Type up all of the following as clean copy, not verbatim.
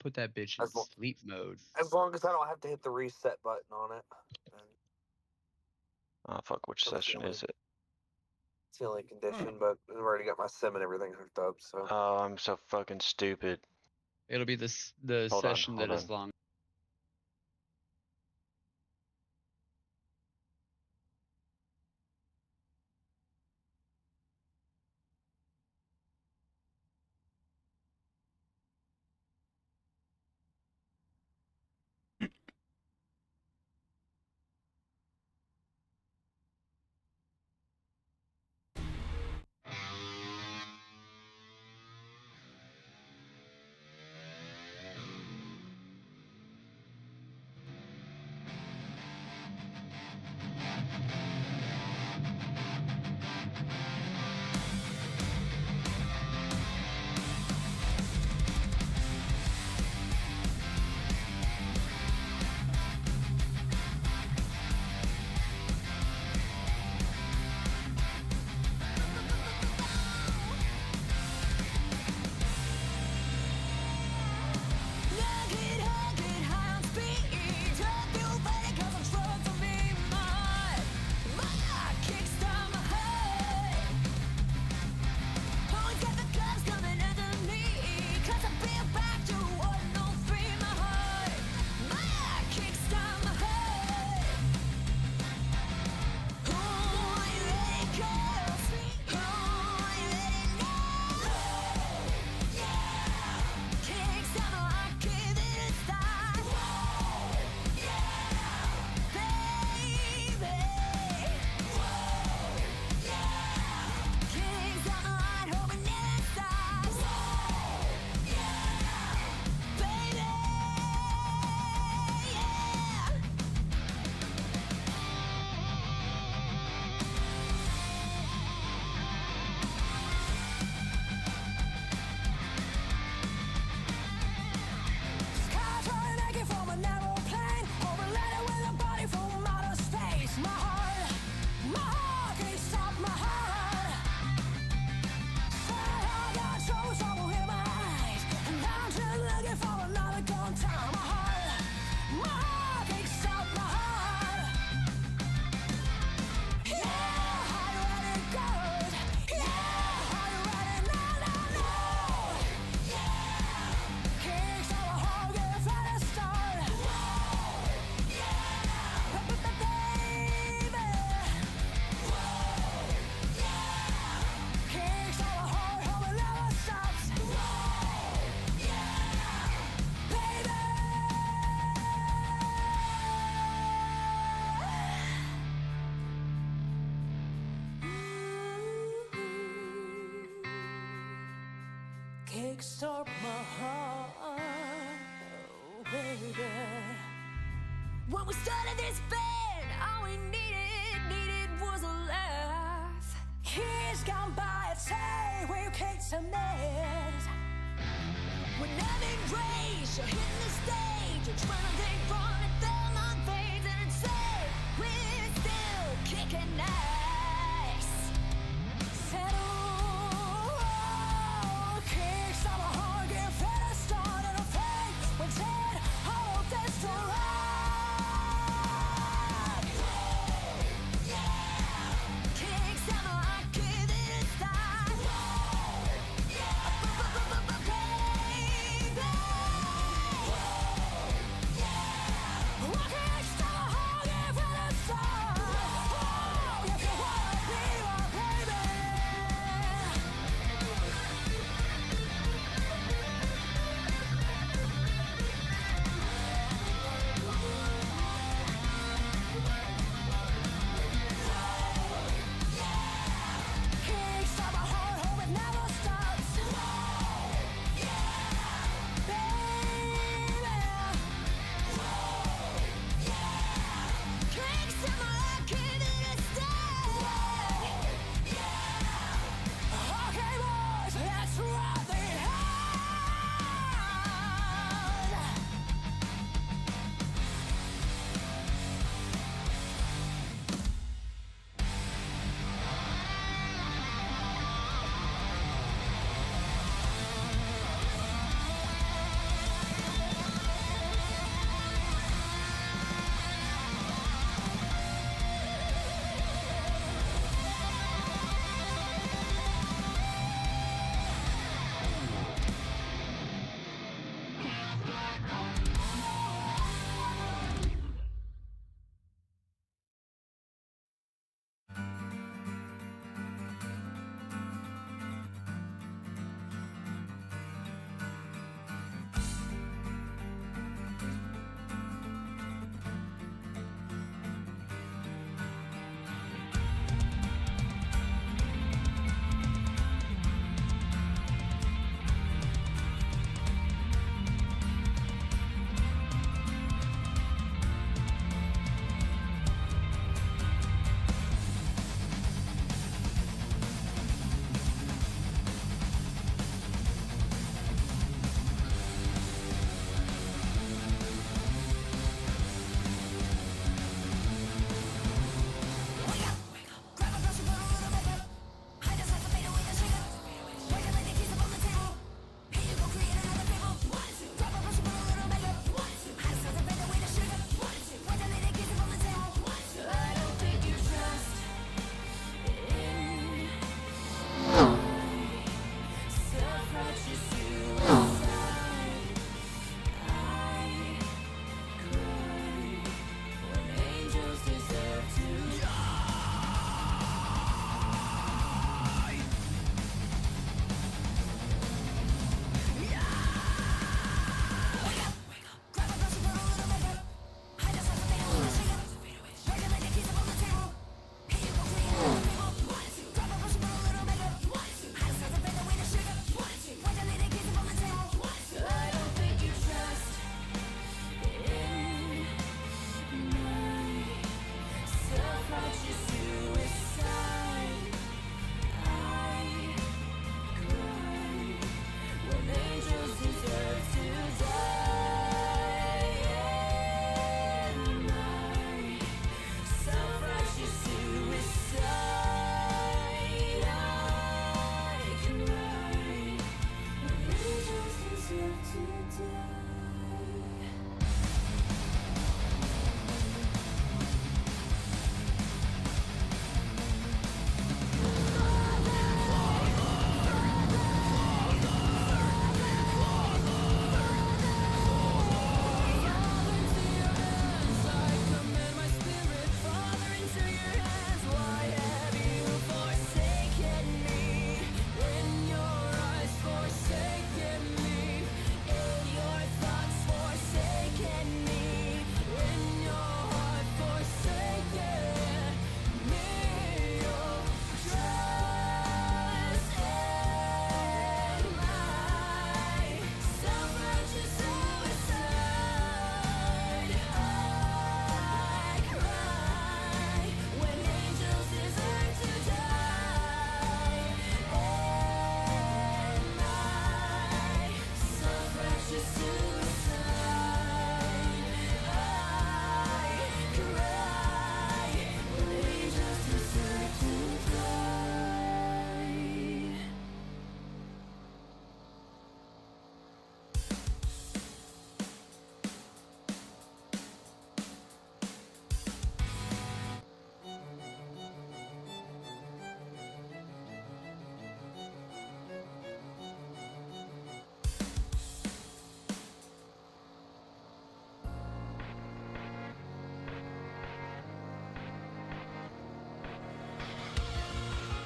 Put that bitch in sleep mode. As long as I don't have to hit the reset button on it. Oh, fuck, which session is it? It's the only condition, but I've already got my sim and everything hooked up, so. Oh, I'm so fucking stupid. It'll be the session that is long. Kickstart my heart, oh baby. When we started this band, all we needed was a laugh. Years gone by, I'd say we've kicked some nails. When I'm in rage, you're hitting the stage, you're trying to take fun at them on veins, and I'd say we're still kicking ass. Settle. Baby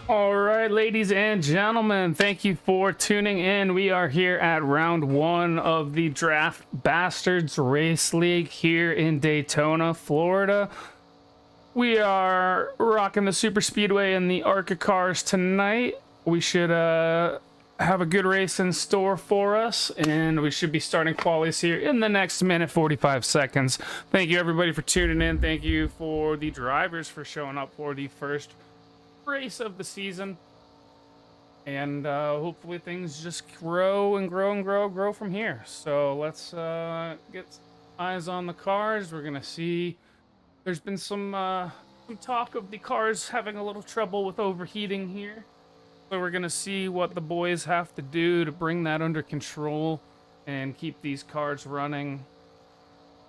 All right, ladies and gentlemen, thank you for tuning in. We are here at round 1 of the Draft Bastards Race League here in Daytona, Florida. We are rocking the Super Speedway and the Arca cars tonight. We should have a good race in store for us, and we should be starting qualies here in the next minute 45 seconds. Thank you everybody for tuning in. Thank you for the drivers for showing up for the first race of the season, and hopefully things just grow and grow and grow from here. So let's get eyes on the cars. We're gonna see. There's been some talk of the cars having a little trouble with overheating here, so we're gonna see what the boys have to do to bring that under control and keep these cars running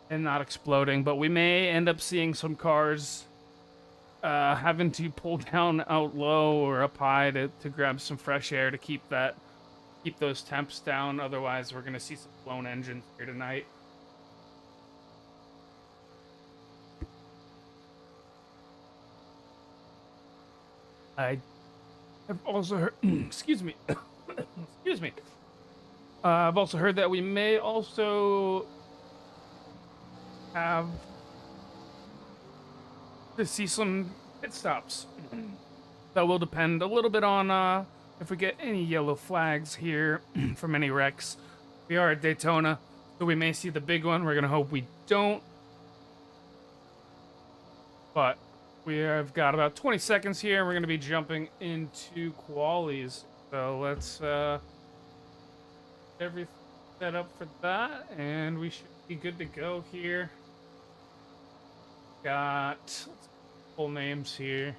and not exploding. But we may end up seeing some cars having to pull down out low or up high to grab some fresh air to keep those temps down. Otherwise, we're gonna see some blown engines here tonight. I have also heard, excuse me, excuse me. I've also heard that we may also have to see some pit stops. That will depend a little bit on if we get any yellow flags here from any wrecks. We are at Daytona, so we may see the big one. We're gonna hope we don't. But we have got about 20 seconds here. We're gonna be jumping into qualies. So let's everything set up for that, and we should be good to go here. Got full names here.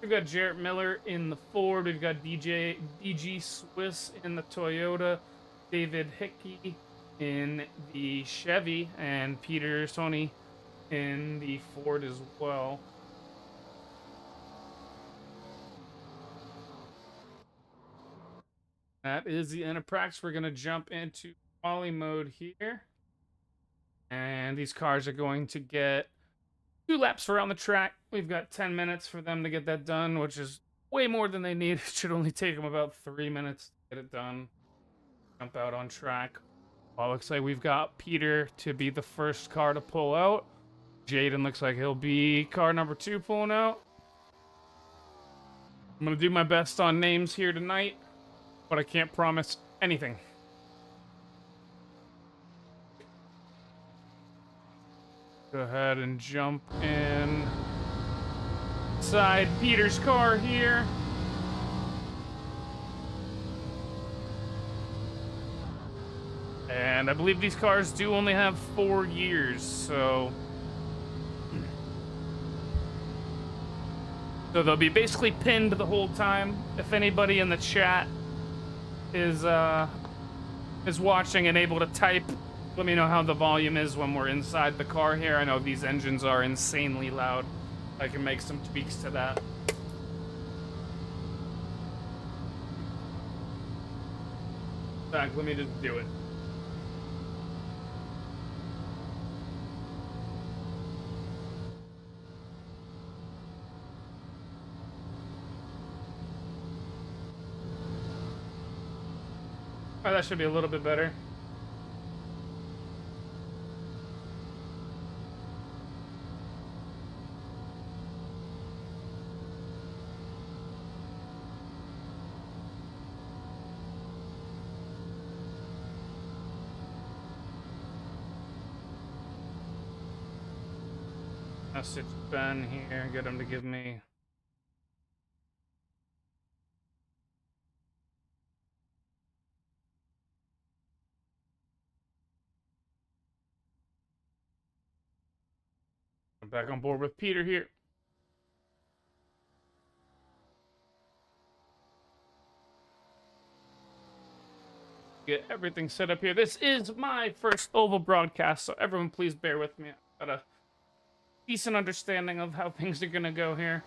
We've got Jarrett Miller in the Ford. We've got DG Swiss in the Toyota. David Hickey in the Chevy. And Peter Sony in the Ford as well. That is the end of practice. We're going to jump into quali mode here. And these cars are going to get 2 laps around the track. We've got 10 minutes for them to get that done, which is way more than they need. It should only take them about 3 minutes to get it done. Jump out on track. Well, looks like we've got Peter to be the first car to pull out. Jaden looks like he'll be car number 2 pulling out. I'm going to do my best on names here tonight, but I can't promise anything. Go ahead and jump in inside Peter's car here. And I believe these cars do only have 4 years, so they'll be basically pinned the whole time. If anybody in the chat is watching and able to type, let me know how the volume is when we're inside the car here. I know these engines are insanely loud. I can make some tweaks to that. In fact, let me just do it. Oh, that should be a little bit better. Message Ben here, get him to give me. I'm back on board with Peter here. Get everything set up here. This is my first oval broadcast, so everyone please bear with me. I've got a decent understanding of how things are gonna go here.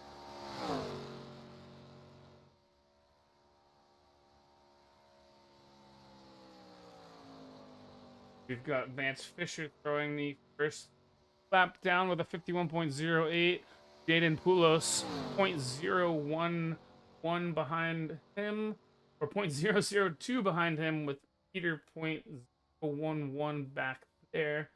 We've got Vance Fisher throwing the first lap down with a 51.08. Jaden Poulos 0.011 behind him, or 0.002 behind him, with Peter 0.011 back there.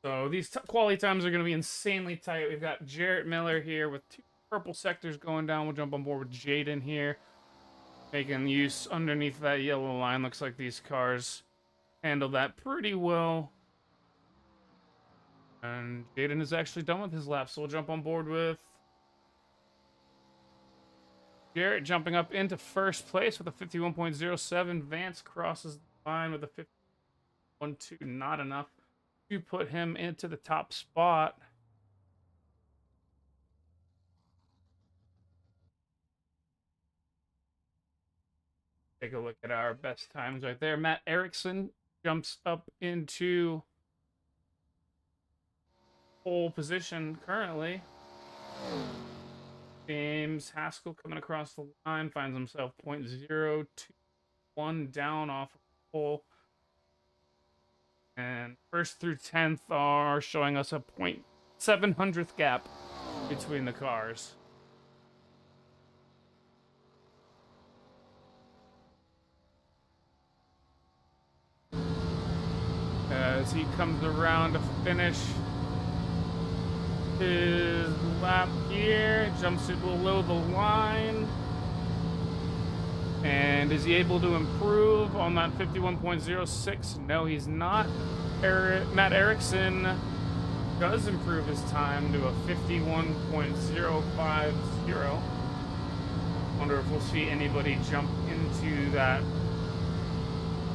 So these quality times are going to be insanely tight. We've got Jarrett Miller here with 2 purple sectors going down. We'll jump on board with Jaden here, making use underneath that yellow line. Looks like these cars handled that pretty well. And Jaden is actually done with his lap, so we'll jump on board with Jarrett jumping up into first place with a 51.07. Vance crosses the line with a 51.12. Not enough to put him into the top spot. Take a look at our best times right there. Matt Erickson jumps up into pole position currently. James Haskell coming across the line finds himself 0.021 down off of pole. And first through 10th are showing us a 0.700th gap between the cars. As he comes around to finish his lap here, jumps it below the line. And is he able to improve on that 51.06? No, he's not. Matt Erickson does improve his time to a 51.050. Wonder if we'll see anybody jump into that.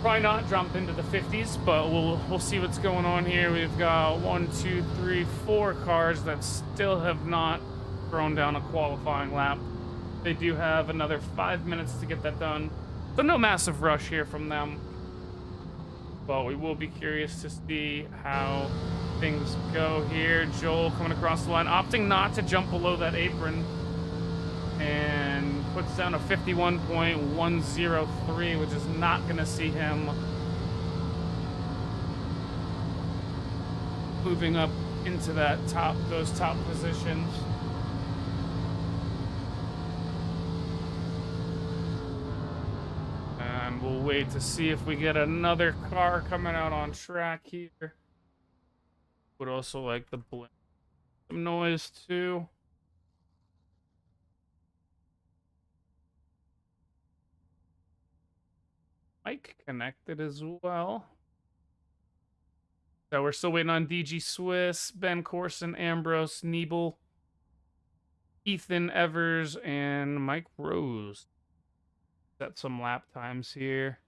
Probably not jump into the 50s, but we'll see what's going on here. We've got 1, 2, 3, 4 cars that still have not thrown down a qualifying lap. They do have another 5 minutes to get that done, so no massive rush here from them. But we will be curious to see how things go here. Joel coming across the line, opting not to jump below that apron, and puts down a 51.103, which is not going to see him moving up into those top positions. And we'll wait to see if we get another car coming out on track here. Would also like the blink some noise too. Mike connected as well. So we're still waiting on DG Swiss, Ben Corson, Ambrose, Niebel, Ethan Evers, and Mike Rose. Set some lap times here.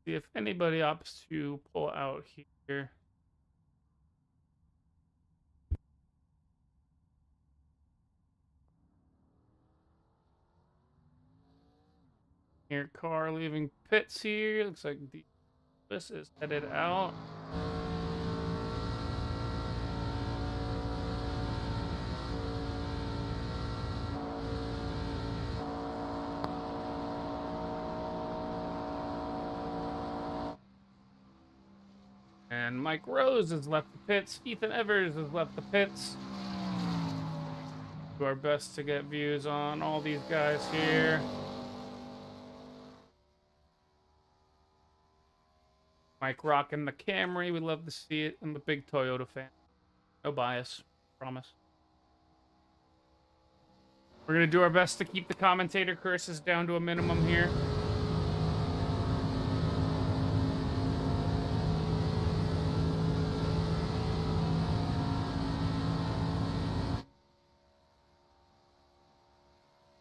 See if anybody opts to pull out here. Here, car leaving pits here. Looks like this is headed out. And Mike Rose has left the pits. Ethan Evers has left the pits. Do our best to get views on all these guys here. Mike rocking the Camry. We love to see it. I'm a big Toyota fan. No bias. Promise. We're going to do our best to keep the commentator curses down to a minimum here.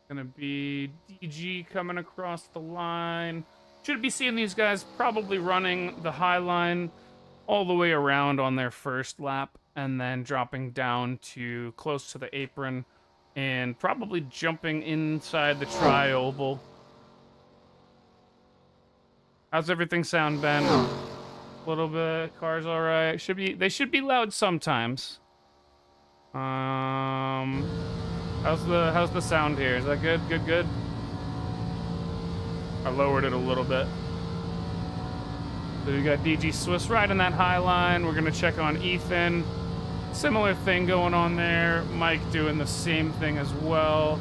Going to be DG coming across the line. Should be seeing these guys probably running the high line all the way around on their first lap and then dropping down to close to the apron and probably jumping inside the tri-oval. How's everything sound, Ben? A little bit. Car's all right. They should be loud sometimes. How's the sound here? Is that good? Good. I lowered it a little bit. So we got DG Swiss right in that high line. We're going to check on Ethan. Similar thing going on there. Mike doing the same thing as well.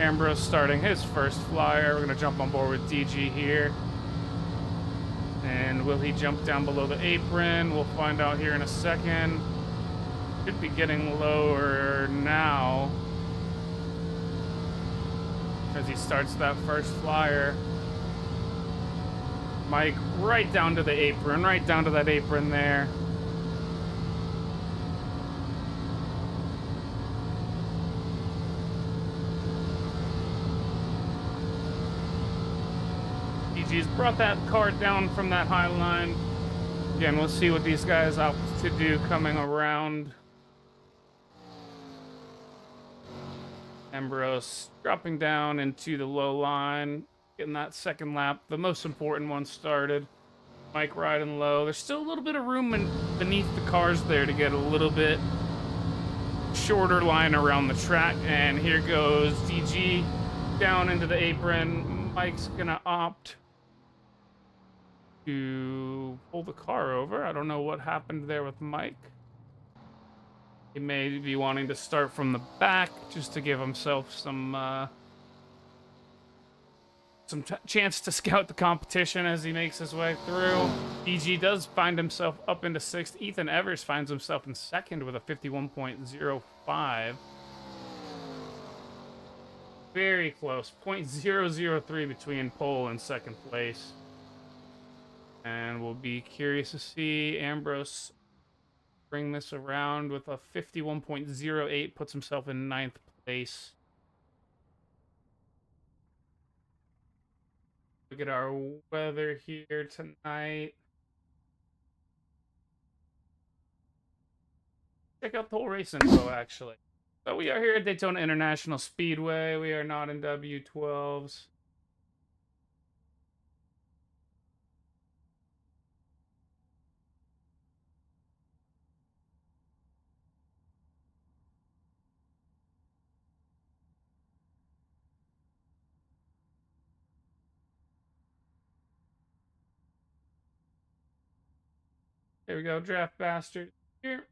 Ambrose starting his first flyer. We're going to jump on board with DG here. And will he jump down below the apron? We'll find out here in a second. Should be getting lower now as he starts that first flyer. Mike right down to the apron, right down to that apron there. DG's brought that car down from that high line. Again, we'll see what these guys opt to do coming around. Ambrose dropping down into the low line, getting that second lap, the most important one started. Mike riding low. There's still a little bit of room beneath the cars there to get a little bit shorter line around the track. And here goes DG down into the apron. Mike's gonna opt to pull the car over. I don't know what happened there with Mike. He may be wanting to start from the back just to give himself some chance to scout the competition as he makes his way through. DG does find himself up into 6th. Ethan Evers finds himself in 2nd with a 51.05. Very close. 0.003 between pole and 2nd place. And we'll be curious to see Ambrose bring this around with a 51.08, puts himself in 9th place. Look at our weather here tonight. Check out the whole race info, actually. So we are here at Daytona International Speedway. We are not in W12s. There we go, Draft Bastard here.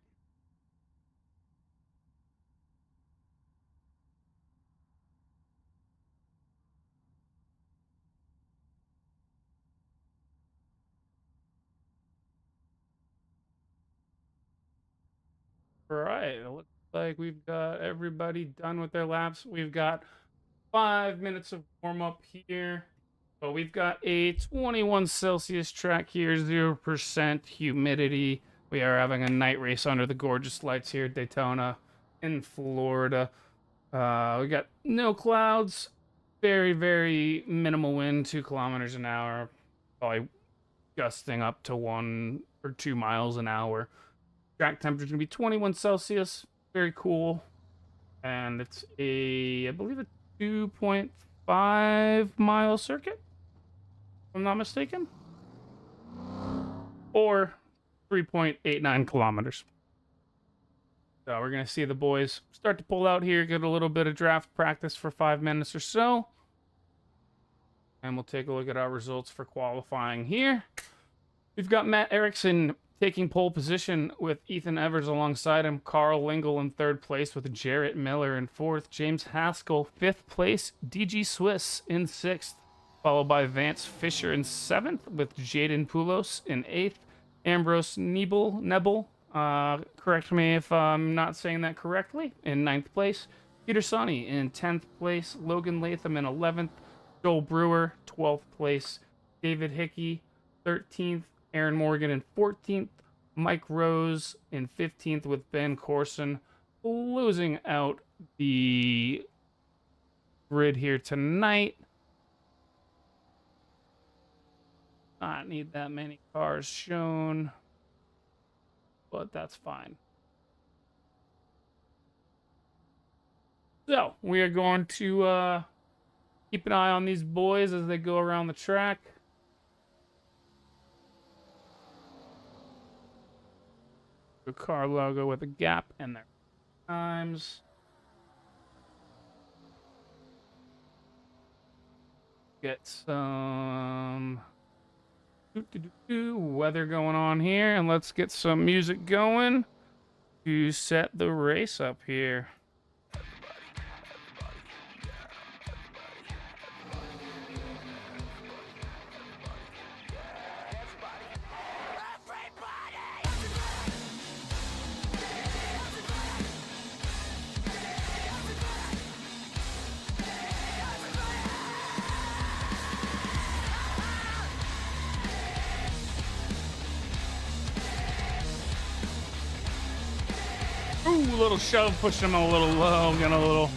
All right, it looks like we've got everybody done with their laps. We've got 5 minutes of warm-up here. So we've got a 21 Celsius track here, 0% humidity. We are having a night race under the gorgeous lights here at Daytona in Florida. We got no clouds, very, very minimal wind, 2 kilometers an hour, probably gusting up to 1 or 2 miles an hour. Track temperature is going to be 21 Celsius, very cool. And it's I believe a 2.5 mile circuit, if I'm not mistaken. Or 3.89 kilometers. So we're going to see the boys start to pull out here, get a little bit of draft practice for 5 minutes or so. And we'll take a look at our results for qualifying here. We've got Matt Erickson taking pole position with Ethan Evers alongside him. Carl Lingle in 3rd place with Jarrett Miller in 4th. James Haskell, 5th place. DG Swiss in 6th. Followed by Vance Fisher in 7th with Jaden Poulos in 8th. Ambrose Nebel, correct me if I'm not saying that correctly, in 9th place. Peter Sonny in 10th place. Logan Latham in 11th. Joel Brewer, 12th place. David Hickey, 13th. Aaron Morgan in 14th. Mike Rose in 15th with Ben Corson closing out the grid here tonight. Not need that many cars shown, but that's fine. So we are going to keep an eye on these boys as they go around the track. The car logo with a gap in their times. get some weather going on here, and let's get some music going to set the race up here. Ooh, a little shove, pushing him a little low, getting a little.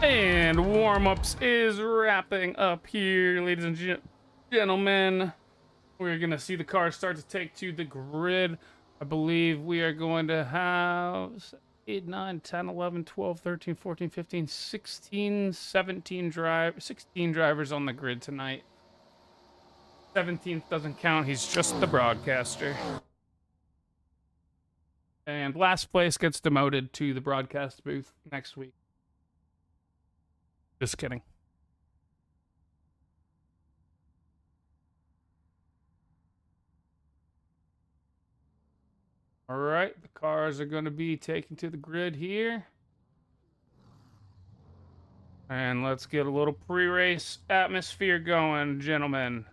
And warm-ups is wrapping up here, ladies and gentlemen. We're going to see the cars start to take to the grid. I believe we are going to have 8, 9, 10, 11, 12, 13, 14, 15, 16, 16 drivers on the grid tonight. 17th doesn't count. He's just the broadcaster. And last place gets demoted to the broadcast booth next week. Just kidding. All right, the cars are going to be taken to the grid here. And let's get a little pre-race atmosphere going, gentlemen.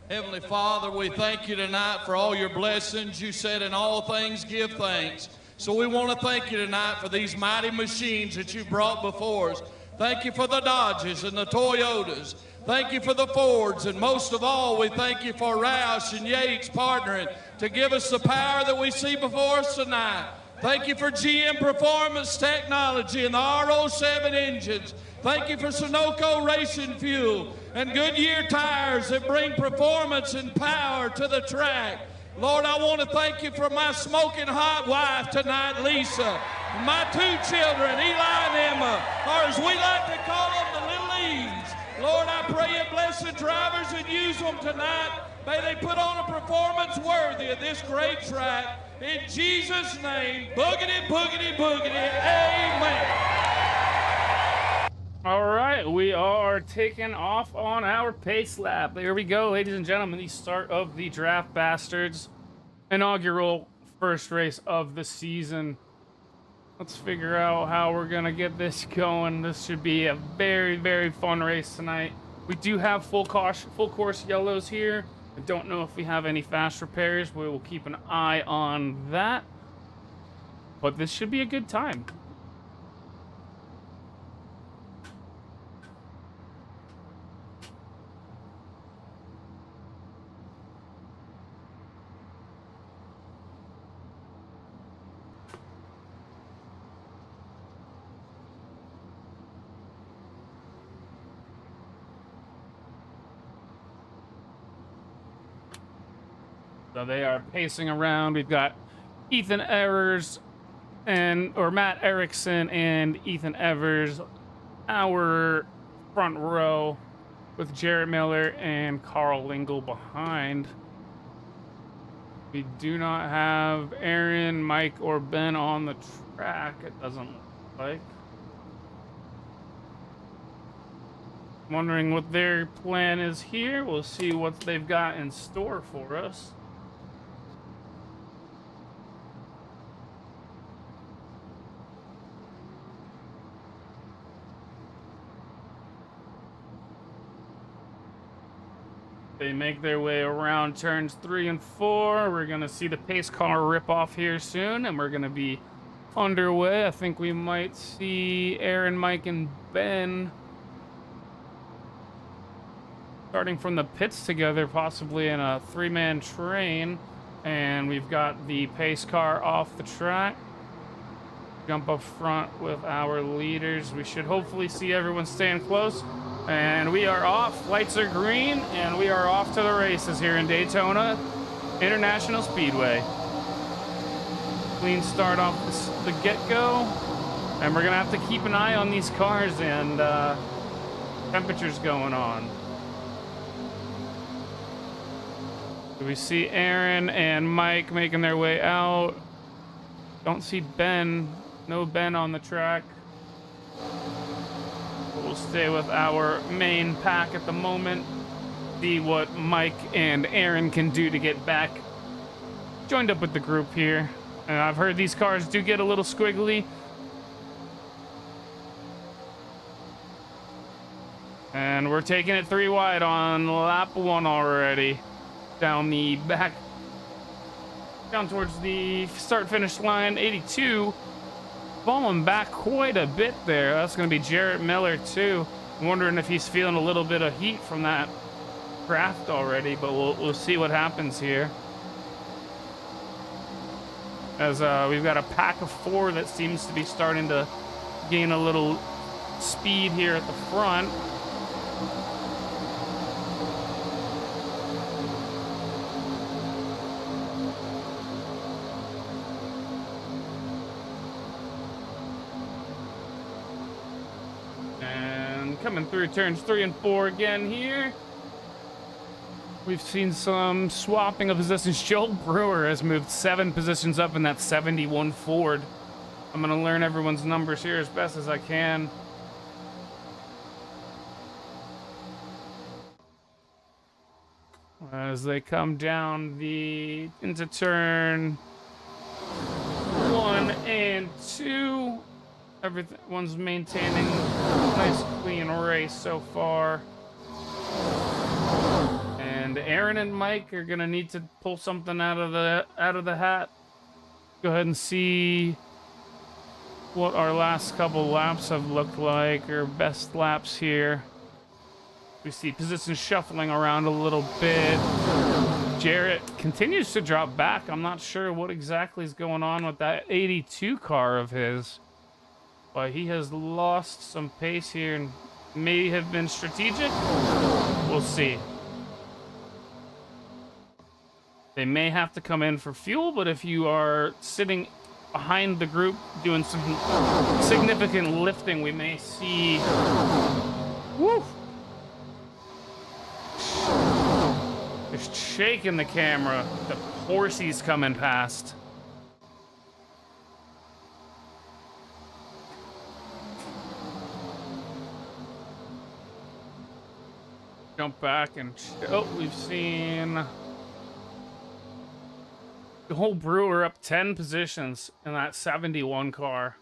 Heavenly Father, we thank you tonight for all your blessings. You said in all things give thanks. So we want to thank you tonight for these mighty machines that you brought before us. Thank you for the Dodges and the Toyotas. Thank you for the Fords. And most of all, we thank you for Roush and Yates partnering to give us the power that we see before us tonight. Thank you for GM Performance Technology and the R07 engines. Thank you for Sunoco Racing Fuel and Goodyear tires that bring performance and power to the track. Lord, I want to thank you for my smoking hot wife tonight, Lisa. My 2 children, Eli and Emma, or as we like to call them, the little E's. Lord, I pray you bless the drivers and use them tonight. May they put on a performance worthy of this great track. In Jesus' name, boogity, boogity, boogity, amen. All right, we are taking off on our pace lap. There we go, ladies and gentlemen, the start of the Draft Bastards inaugural first race of the season. Let's figure out how we're going to get this going. This should be a very, very fun race tonight. We do have full course yellows here. I don't know if we have any fast repairs. We will keep an eye on that. But this should be a good time. So they are pacing around. We've got Ethan Evers Matt Erickson and Ethan Evers, our front row, with Jarrett Miller and Carl Lingle behind. We do not have Aaron, Mike, or Ben on the track, it doesn't look like. Wondering what their plan is here. We'll see what they've got in store for us. They make their way around turns 3 and 4. We're gonna see the pace car rip off here soon, and we're gonna be underway. I think we might see Aaron, Mike, and Ben starting from the pits together, possibly in a 3-man train. And we've got the pace car off the track. Jump up front with our leaders. We should hopefully see everyone staying close. And we are off. Lights are green, and we are off to the races here in Daytona International Speedway. Clean start off the get-go. And we're going to have to keep an eye on these cars and temperatures going on. Do we see Aaron and Mike making their way out? Don't see Ben. No Ben on the track. We'll stay with our main pack at the moment. See what Mike and Aaron can do to get back joined up with the group here. And I've heard these cars do get a little squiggly. And we're taking it 3 wide on lap 1 already. Down the back, down towards the start-finish line, 82. Falling back quite a bit there. That's going to be Jarrett Miller, too. I'm wondering if he's feeling a little bit of heat from that craft already, but we'll see what happens here. As we've got a pack of 4 that seems to be starting to gain a little speed here at the front. Coming through turns 3 and 4 again here. We've seen some swapping of positions. Joel Brewer has moved 7 positions up in that 71 Ford. I'm gonna learn everyone's numbers here as best as I can. As they come down into turn 1 and 2. Everyone's maintaining a nice clean race so far. And Aaron and Mike are gonna need to pull something out of the hat. Go ahead and see what our last couple laps have looked like, or best laps here. We see positions shuffling around a little bit. Jarrett continues to drop back. I'm not sure what exactly is going on with that 82 car of his. But he has lost some pace here and may have been strategic. We'll see. They may have to come in for fuel, but if you are sitting behind the group doing some significant lifting, we may see... Woo! Just shaking the camera. The horsies coming past. Jump back and we've seen the whole Brewer up 10 positions in that 71 car.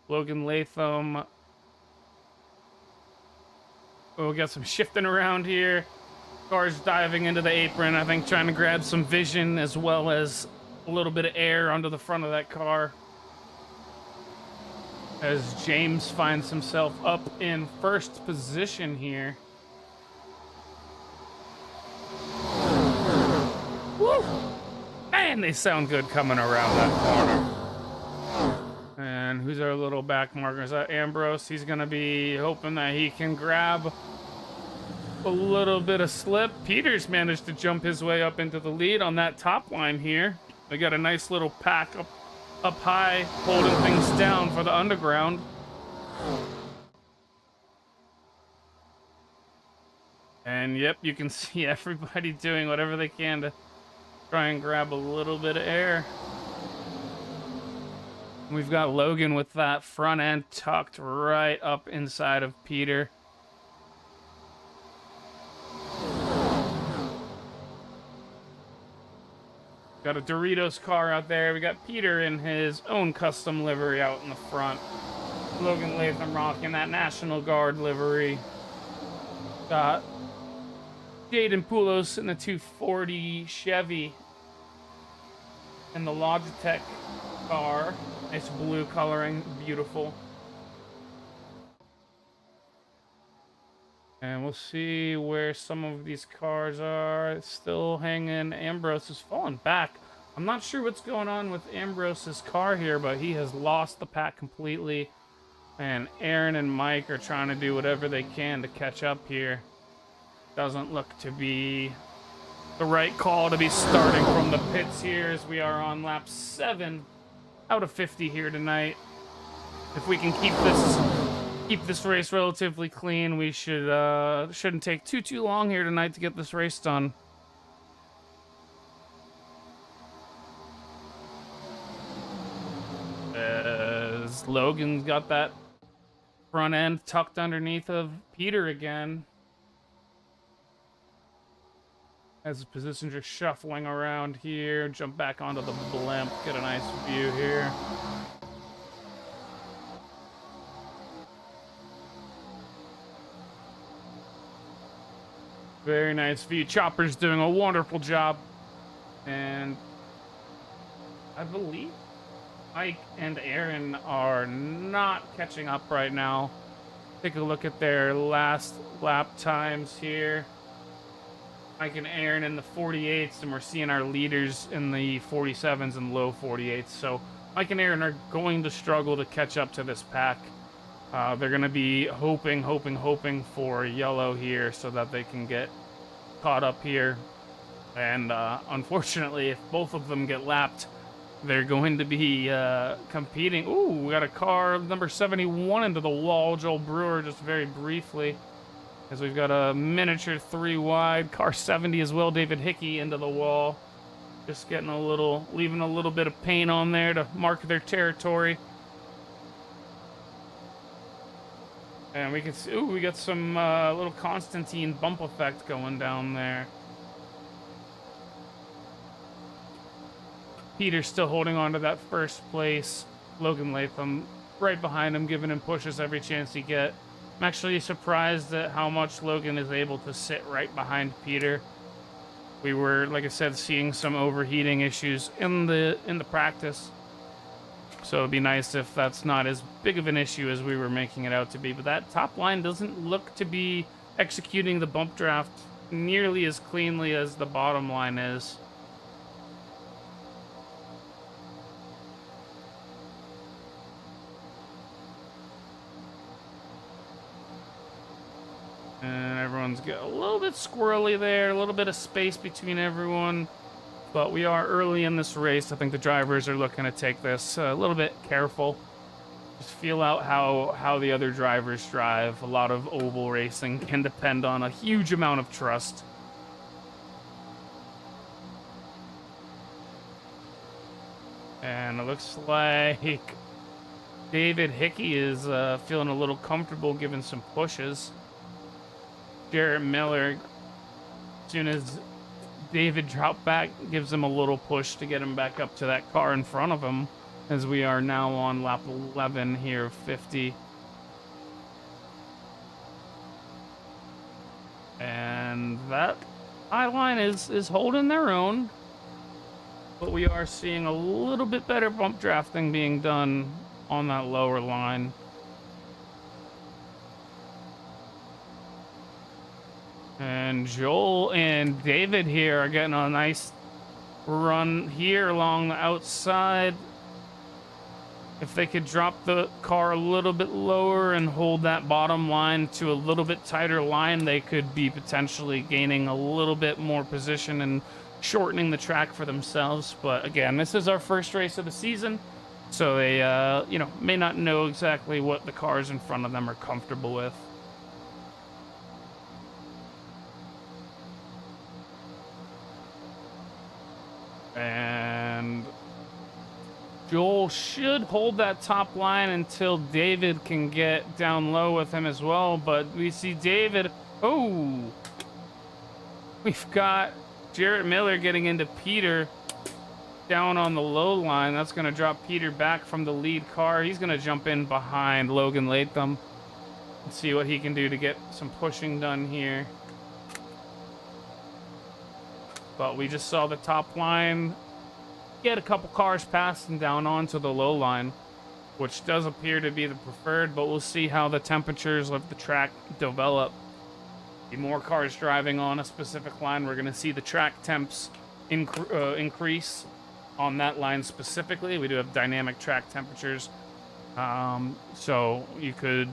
Logan Latham. We'll get some shifting around here. Cars diving into the apron, I think trying to grab some vision as well as a little bit of air under the front of that car. As James finds himself up in first position here. Woo! Man, they sound good coming around that corner. And who's our little back marker? Is that Ambrose? He's going to be hoping that he can grab a little bit of slip. Peters managed to jump his way up into the lead on that top line here. They got a nice little pack up high, holding things down for the underground. And yep, you can see everybody doing whatever they can to try and grab a little bit of air. We've got Logan with that front end tucked right up inside of Peter. Got a Doritos car out there. We got Peter in his own custom livery out in the front. Logan Latham rocking that National Guard livery. Got Jaden Poulos in the 240 Chevy. And the Logitech car. Nice blue coloring. Beautiful. And we'll see where some of these cars are. It's still hanging. Ambrose is falling back. I'm not sure what's going on with Ambrose's car here, but he has lost the pack completely. And Aaron and Mike are trying to do whatever they can to catch up here. Doesn't look to be the right call to be starting from the pits here, as we are on lap 7 out of 50 here tonight. If we can keep this race relatively clean, we shouldn't take too long here tonight to get this race done. As Logan's got that front end tucked underneath of Peter again. As his position just shuffling around here, jump back onto the blimp, get a nice view here. Very nice view. Chopper's doing a wonderful job. And I believe Mike and Aaron are not catching up right now. Take a look at their last lap times here. Mike and Aaron in the 48s, and we're seeing our leaders in the 47s and low 48s. So Mike and Aaron are going to struggle to catch up to this pack. They're going to be hoping for yellow here so that they can get caught up here. And unfortunately, if both of them get lapped, they're going to be competing. Ooh, we got a car number 71 into the wall. Joel Brewer just very briefly. As we've got a miniature 3 wide. Car 70 as well. David Hickey into the wall. Just getting leaving a little bit of paint on there to mark their territory. And we can see, ooh, we got some little Constantine bump effect going down there. Peter's still holding on to that first place. Logan Latham right behind him, giving him pushes every chance he get. I'm actually surprised at how much Logan is able to sit right behind Peter. We were, like I said, seeing some overheating issues in the practice. So it'd be nice if that's not as big of an issue as we were making it out to be. But that top line doesn't look to be executing the bump draft nearly as cleanly as the bottom line is. And everyone's got a little bit squirrely there, a little bit of space between everyone. But we are early in this race. I think the drivers are looking to take this a little bit careful. Just feel out how the other drivers drive. A lot of oval racing can depend on a huge amount of trust. And it looks like David Hickey is feeling a little comfortable giving some pushes. Jarrett Miller, as soon as David dropped back, gives him a little push to get him back up to that car in front of him, as we are now on lap 11 here, 50. And that high line is holding their own, but we are seeing a little bit better bump drafting being done on that lower line. And Joel and David here are getting a nice run here along the outside. If they could drop the car a little bit lower and hold that bottom line to a little bit tighter line, they could be potentially gaining a little bit more position and shortening the track for themselves. But again, this is our first race of the season, so they, you know, may not know exactly what the cars in front of them are comfortable with. And Joel should hold that top line until David can get down low with him as well. But we see David. Oh, we've got Jarrett Miller getting into Peter down on the low line. That's going to drop Peter back from the lead car. He's going to jump in behind Logan Latham and see what he can do to get some pushing done here. But we just saw the top line get a couple cars past and down onto the low line, which does appear to be the preferred, but we'll see how the temperatures of the track develop. The more cars driving on a specific line, we're going to see the track temps increase on that line specifically. We do have dynamic track temperatures, so you could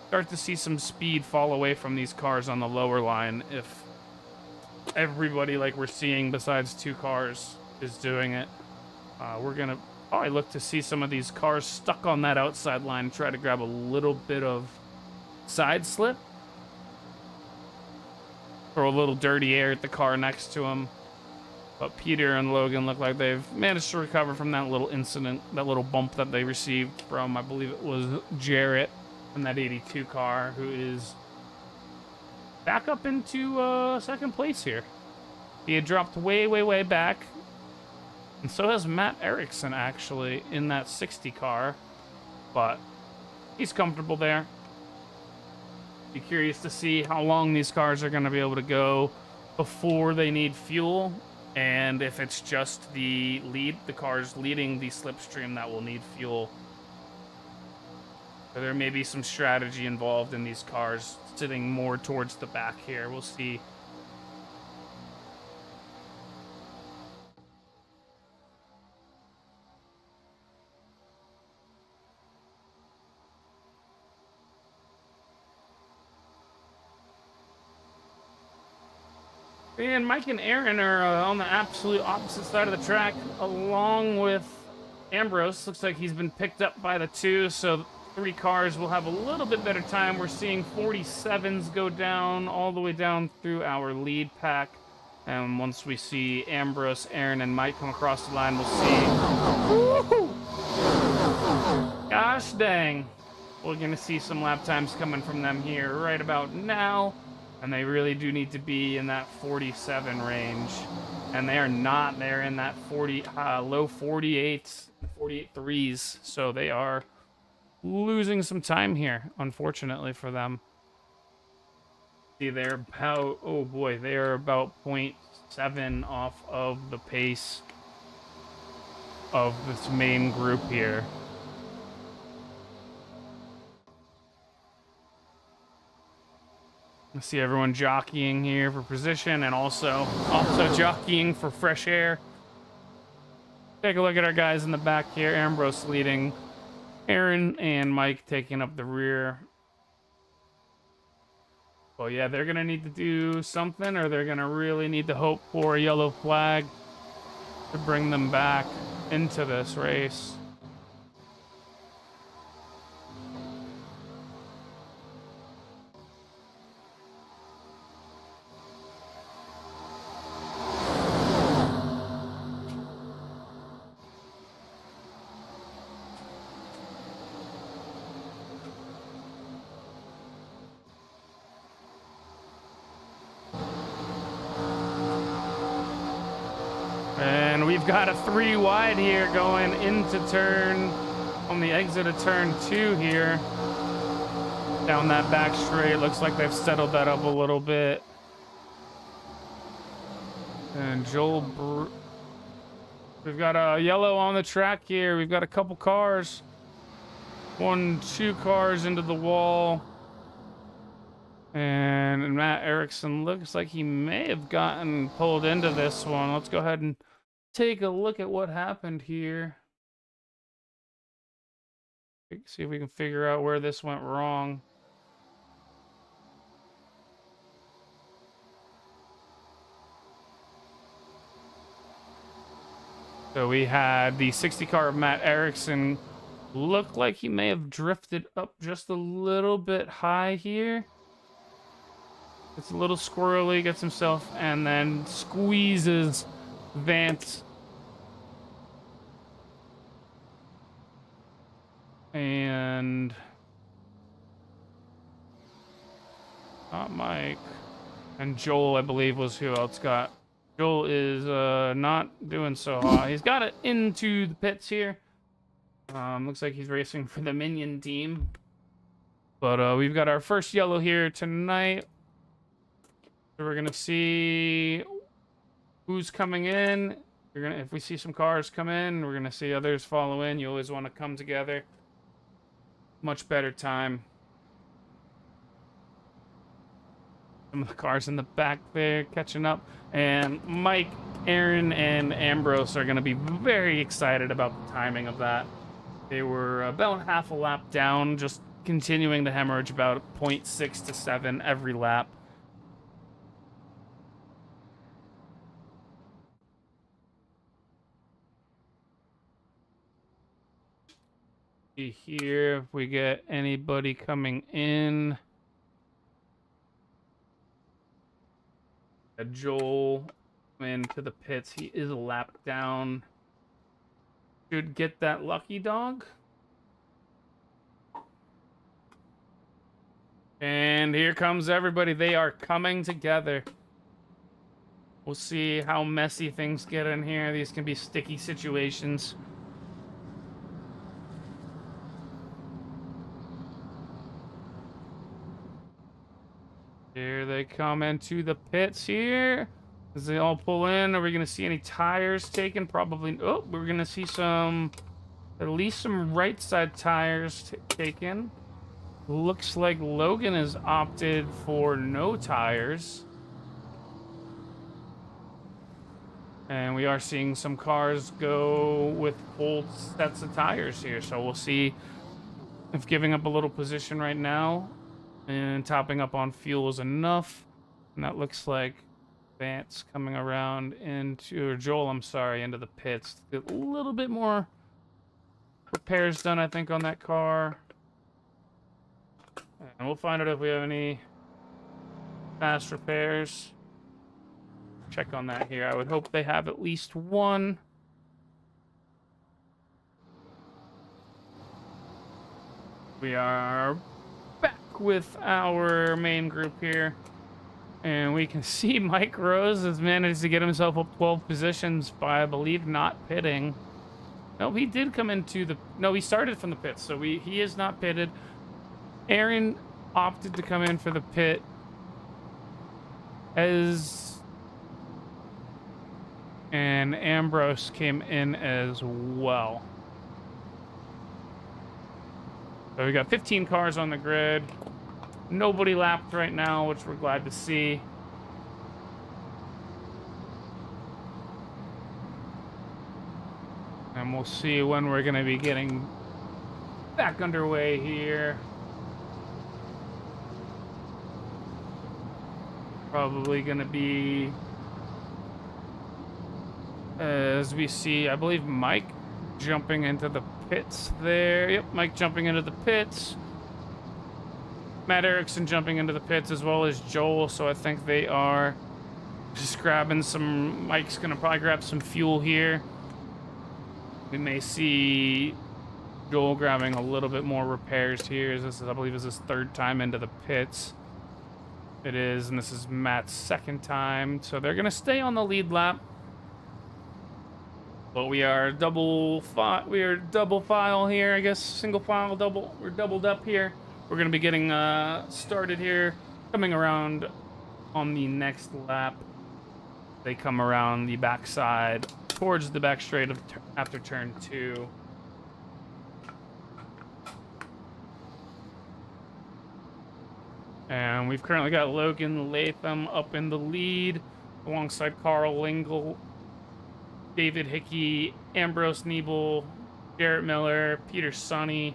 start to see some speed fall away from these cars on the lower line if everybody, like we're seeing besides 2 cars, is doing it. We're gonna probably look to see some of these cars stuck on that outside line and try to grab a little bit of side slip or a little dirty air at the car next to him. But Peter and Logan look like they've managed to recover from that little incident, that little bump that they received from, I believe it was Jarrett in that 82 car, who is back up into second place here. He had dropped way back. And so has Matt Erickson, actually, in that 60 car. But he's comfortable there. Be curious to see how long these cars are going to be able to go before they need fuel. And if it's just the cars leading the slipstream that will need fuel. Or there may be some strategy involved in these cars sitting more towards the back here. We'll see. And Mike and Aaron are on the absolute opposite side of the track, along with Ambrose. Looks like he's been picked up by the 2, so 3 cars will have a little bit better time. We're seeing 47s go down all the way down through our lead pack. And once we see Ambrose, Aaron, and Mike come across the line, we'll see... Woo-hoo! Gosh dang. We're going to see some lap times coming from them here right about now. And they really do need to be in that 47 range. And they are not. They're in that 40, low 48s, 48.3s. So they are losing some time here, unfortunately for them. See, they're about, oh boy, they are about 0.7 off of the pace of this main group here. I see everyone jockeying here for position and also jockeying for fresh air. Take a look at our guys in the back here. Ambrose leading, Aaron and Mike taking up the rear. Well, yeah, they're going to need to do something, or they're going to really need to hope for a yellow flag to bring them back into this race. And we've got a 3 wide here going into turn, on the exit of turn 2 here. Down that back straight, looks like they've settled that up a little bit. And we've got a yellow on the track here. We've got a couple cars. 2 cars into the wall. And Matt Erickson looks like he may have gotten pulled into this one. Let's go ahead and take a look at what happened here. See if we can figure out where this went wrong. So we had the 60 car of Matt Erickson. Looked like he may have drifted up just a little bit high here. It's a little squirrely, gets himself, and then squeezes Vance. And not Mike. And Joel, I believe, was who else got. Joel is not doing so hot. He's got it into the pits here. Looks like he's racing for the Minion team. But we've got our first yellow here tonight. So we're gonna see who's coming in. If we see some cars come in, we're gonna see others follow in. You always want to come together. Much better time. Some of the cars in the back there catching up. And Mike, Aaron, and Ambrose are going to be very excited about the timing of that. They were about half a lap down, just continuing to hemorrhage about 0.6 to 7 every lap. See here if we get anybody coming in. Joel into the pits. He is a lap down. Should get that lucky dog. And here comes everybody. They are coming together. We'll see how messy things get in here. These can be sticky situations. Here they come into the pits here. As they all pull in, are we going to see any tires taken? Probably. Oh, we're going to see some, at least some right side tires taken. Looks like Logan has opted for no tires. And we are seeing some cars go with full sets of tires here. So we'll see if giving up a little position right now and topping up on fuel is enough. And that looks like Vance coming around into, or Joel, I'm sorry, into the pits. Get a little bit more repairs done, I think, on that car. And we'll find out if we have any fast repairs. Check on that here. I would hope they have at least one. We are back with our main group here. And we can see Mike Rose has managed to get himself up 12 positions by, I believe, not pitting. No, he did come into the... No, he started from the pits, so he is not pitted. Aaron opted to come in for the pit and Ambrose came in as well. So we got 15 cars on the grid. Nobody lapped right now, which we're glad to see. And we'll see when we're going to be getting back underway here. Probably going to be, as we see, I believe Mike jumping into the pits there. Yep, Mike jumping into the pits. Matt Erickson jumping into the pits, as well as Joel. So I think they are just grabbing some... Mike's going to probably grab some fuel here. We may see Joel grabbing a little bit more repairs here. This is, I believe, is his third time into the pits. It is, and this is Matt's second time. So they're going to stay on the lead lap. But we are double file here, I guess. Single file, double. We're doubled up here. We're going to be getting started here. Coming around on the next lap. They come around the backside towards the back straight after turn 2. And we've currently got Logan Latham up in the lead alongside Carl Lingle, David Hickey, Ambrose Niebel, Garrett Miller, Peter Sonny,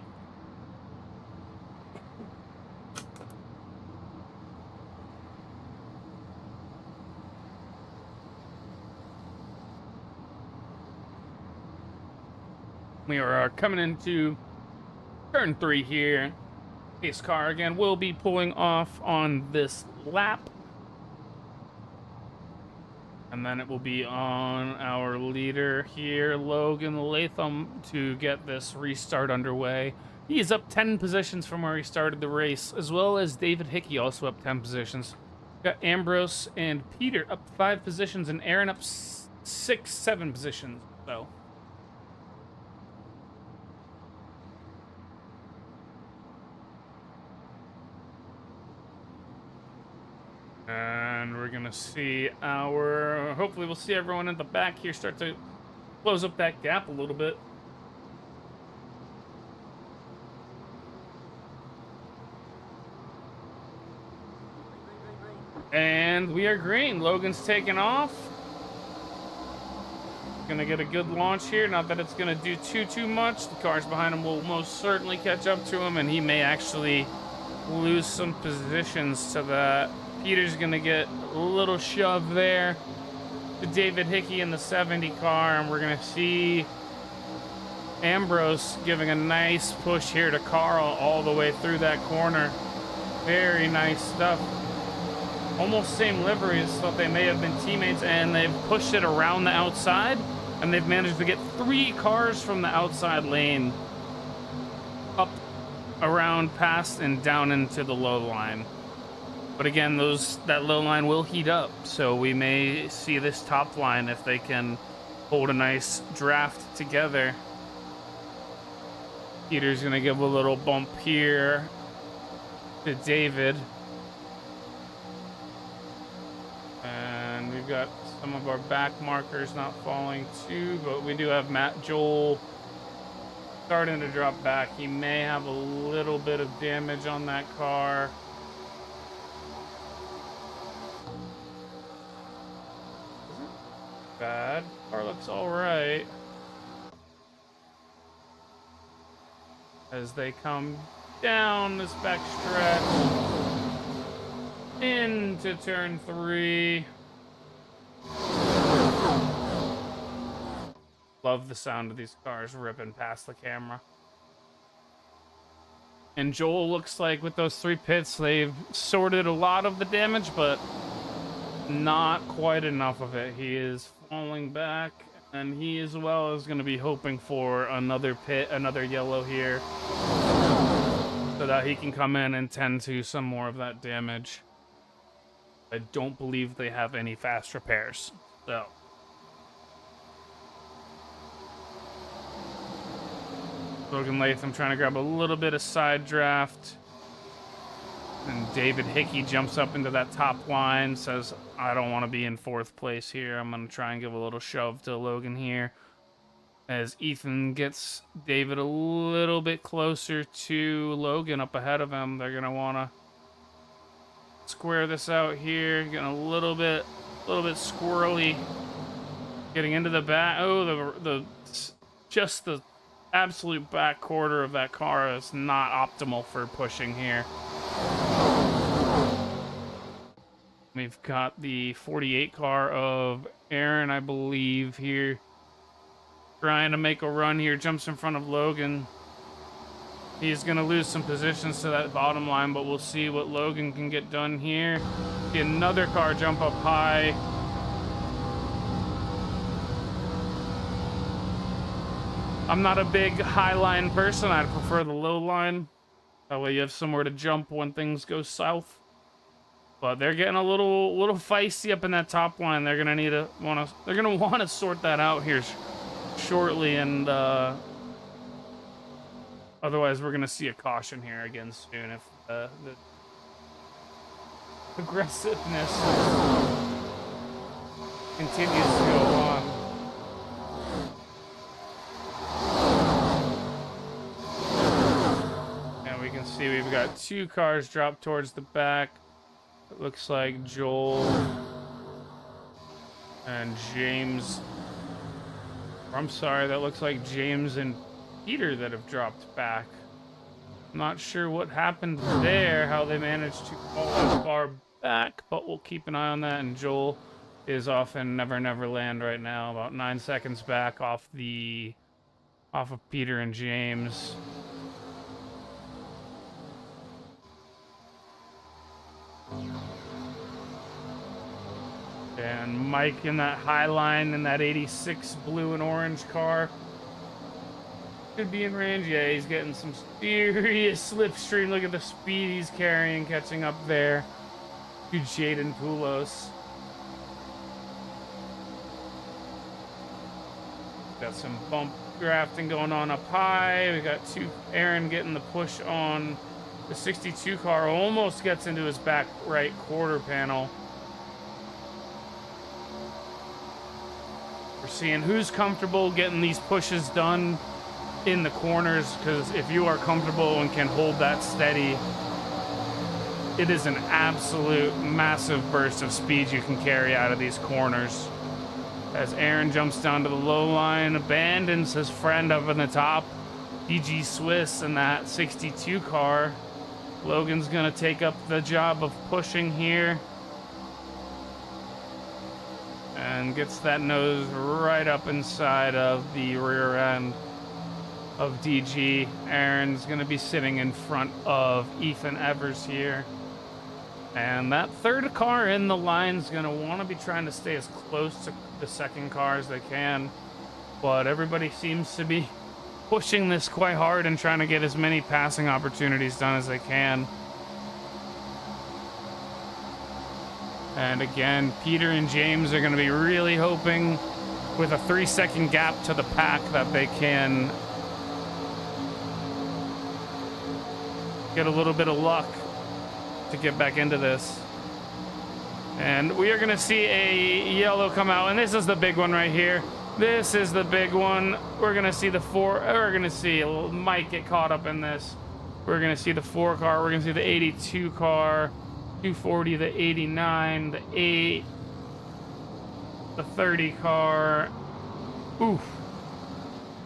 We are coming into turn 3 here. Pace car again will be pulling off on this lap. And then it will be on our leader here, Logan Latham, to get this restart underway. He is up 10 positions from where he started the race, as well as David Hickey also up 10 positions. Got Ambrose and Peter up 5 positions, and Aaron up 7 positions. So and we're gonna see our, hopefully we'll see everyone in the back here start to close up that gap a little bit. And we are green. Logan's taking off. Gonna get a good launch here. Not that it's gonna do too much. The cars behind him will most certainly catch up to him, and he may actually lose some positions to that. Peter's gonna get a little shove there to David Hickey in the 70 car, and we're gonna see Ambrose giving a nice push here to Carl all the way through that corner. Very nice stuff. Almost same liveries, thought they may have been teammates, and they've pushed it around the outside, and they've managed to get 3 cars from the outside lane up, around, past, and down into the low line. But again, that low line will heat up, so we may see this top line if they can hold a nice draft together. Peter's gonna give a little bump here to David. And we've got some of our back markers not falling too, but we do have Matt Joel starting to drop back. He may have a little bit of damage on that car. Bad. Car looks all right. As they come down this back stretch into turn 3. Love the sound of these cars ripping past the camera. And Joel looks like with those 3 pits, they've sorted a lot of the damage, but not quite enough of it. He is falling back, and he as well is going to be hoping for another pit, another yellow here, so that he can come in and tend to some more of that damage. I don't believe they have any fast repairs, so Logan Latham trying to grab a little bit of side draft. And David Hickey jumps up into that top line, says, I don't want to be in 4th place here. I'm going to try and give a little shove to Logan here. As Ethan gets David a little bit closer to Logan up ahead of him. They're going to want to square this out here. Getting a little bit squirrely. Getting into the back. Oh, just the absolute back quarter of that car is not optimal for pushing here. We've got the 48 car of Aaron, I believe, here. Trying to make a run here. Jumps in front of Logan. He's going to lose some positions to that bottom line, but we'll see what Logan can get done here. See another car jump up high. I'm not a big high line person. I'd prefer the low line. That way you have somewhere to jump when things go south. But they're getting a little feisty up in that top line. They're gonna want to sort that out here shortly, and otherwise we're gonna see a caution here again soon if the aggressiveness continues to go on. We can see we've got 2 cars dropped towards the back. It looks like Joel and James. I'm sorry, that looks like James and Peter that have dropped back. I'm not sure what happened there, how they managed to fall as far back, but we'll keep an eye on that. And Joel is off in Never Never Land right now, about 9 seconds back off the off of Peter and James. And Mike in that high line in that 86 blue and orange car. Could be in range. Yeah, he's getting some serious slipstream. Look at the speed he's carrying, catching up there to Jaden Poulos. Got some bump drafting going on up high. We got Aaron getting the push on the 62 car. Almost gets into his back right quarter panel. We're seeing who's comfortable getting these pushes done in the corners, because if you are comfortable and can hold that steady, it is an absolute massive burst of speed you can carry out of these corners. As Aaron jumps down to the low line, abandons his friend up in the top, DG Swiss in that 62 car. Logan's gonna take up the job of pushing here. And gets that nose right up inside of the rear end of DG. Aaron's going to be sitting in front of Ethan Evers here. And that third car in the line is going to want to be trying to stay as close to the second car as they can. But everybody seems to be pushing this quite hard and trying to get as many passing opportunities done as they can. And again, Peter and James are going to be really hoping with a 3-second gap to the pack that they can get a little bit of luck to get back into this. And we are going to see a yellow come out, and this is the big one right here. This is the big one. We're going to see we're going to see Mike get caught up in this. We're going to see the 4 car. We're going to see the 82 car, 240, the 89, the 8, the 30 car. Oof.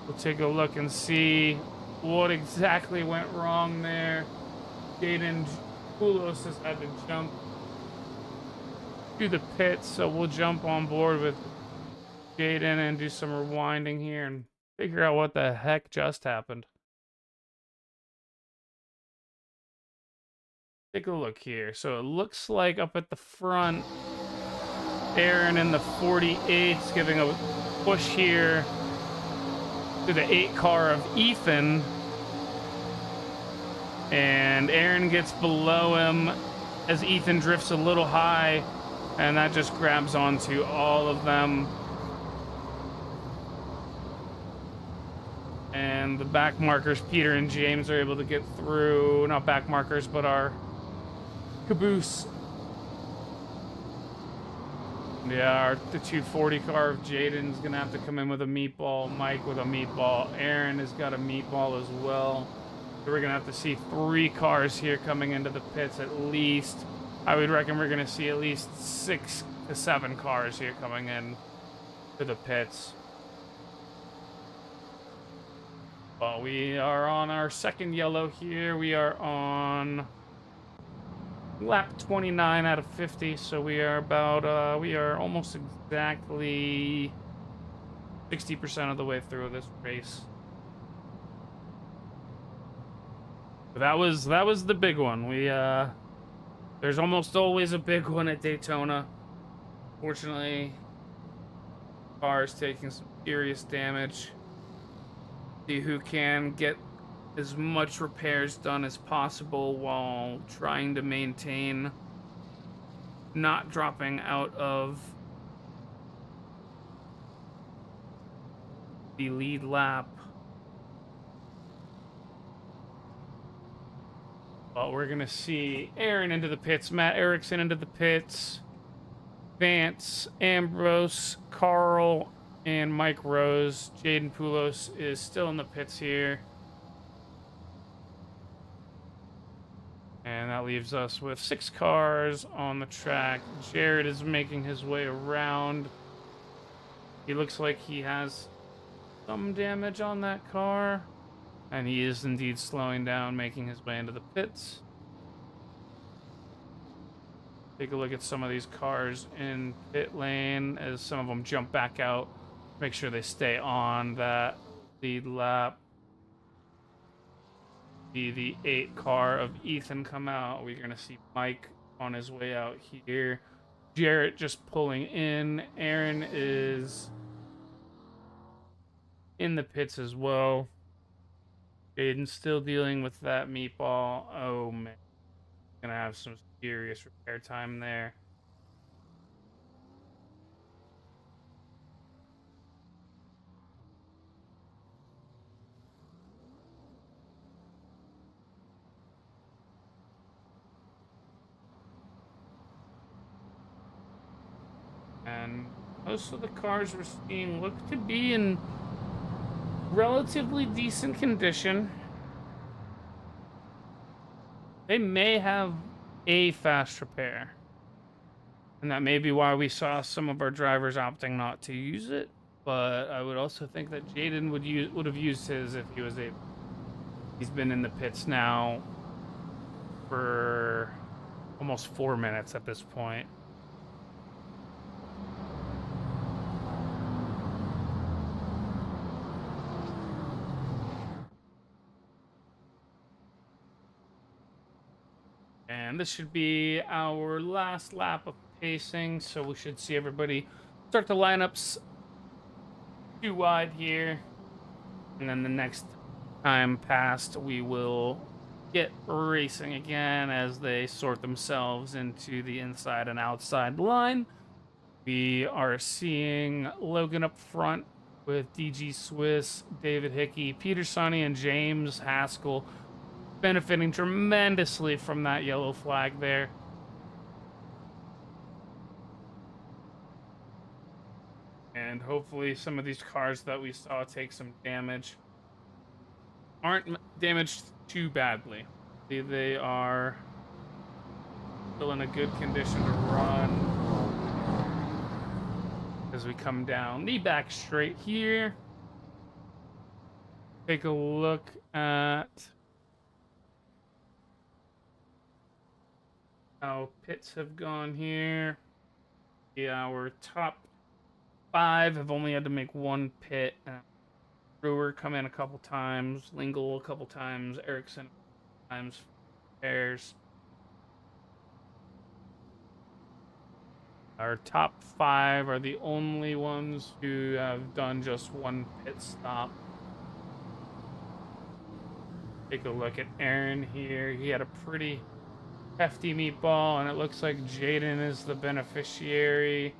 We'll take a look and see what exactly went wrong there. Jaden Poulos has had to jump to the pits, so we'll jump on board with Jaden and do some rewinding here and figure out what the heck just happened. Take a look here. So it looks like up at the front, Aaron in the 48 is giving a push here to the 8 car of Ethan. And Aaron gets below him as Ethan drifts a little high, and that just grabs onto all of them. And the back markers, Peter and James, are able to get through. Not back markers, but our caboose. Yeah, the 240 car of Jaden's gonna have to come in with a meatball. Mike with a meatball. Aaron has got a meatball as well. So we're gonna have to see 3 cars here coming into the pits at least. I would reckon we're gonna see at least 6 to 7 cars here coming in to the pits. Well, we are on our second yellow here. We are on lap 29 out of 50, so we are about we are almost exactly 60% of the way through this race. But that was the big one. We there's almost always a big one at Daytona. Fortunately, car is taking some serious damage. See who can get as much repairs done as possible while trying to maintain not dropping out of the lead lap. But we're gonna see Aaron into the pits, Matt Erickson into the pits, Vance, Ambrose, Carl, and Mike Rose. Jaden Poulos is still in the pits here. And that leaves us with 6 cars on the track. Jared is making his way around. He looks like he has some damage on that car. And he is indeed slowing down, making his way into the pits. Take a look at some of these cars in pit lane as some of them jump back out. Make sure they stay on that lead lap. See the 8 car of Ethan come out. We're going to see Mike on his way out here. Jarrett just pulling in. Aaron is in the pits as well. Jaden still dealing with that meatball. Oh, man. Gonna have some serious repair time there. And most of the cars we're seeing look to be in relatively decent condition. They may have a fast repair. And that may be why we saw some of our drivers opting not to use it. But I would also think that Jaden would have used his if he was able. He's been in the pits now for almost 4 minutes at this point. And this should be our last lap of pacing, so we should see everybody start the lineups 2 wide here. And then the next time passed, we will get racing again as they sort themselves into the inside and outside line. We are seeing Logan up front with DG Swiss, David Hickey, Peter Sonny, and James Haskell, benefiting tremendously from that yellow flag there. And hopefully some of these cars that we saw take some damage aren't damaged too badly. They are still in a good condition to run as we come down the back straight here. Take a look at how pits have gone here. Yeah, our top 5 have only had to make 1 pit. Brewer come in a couple times, Lingle a couple times, Erickson times, pairs. Our top 5 are the only ones who have done just 1 pit stop. Take a look at Aaron here. He had a pretty hefty meatball, and it looks like Jaden is the beneficiary.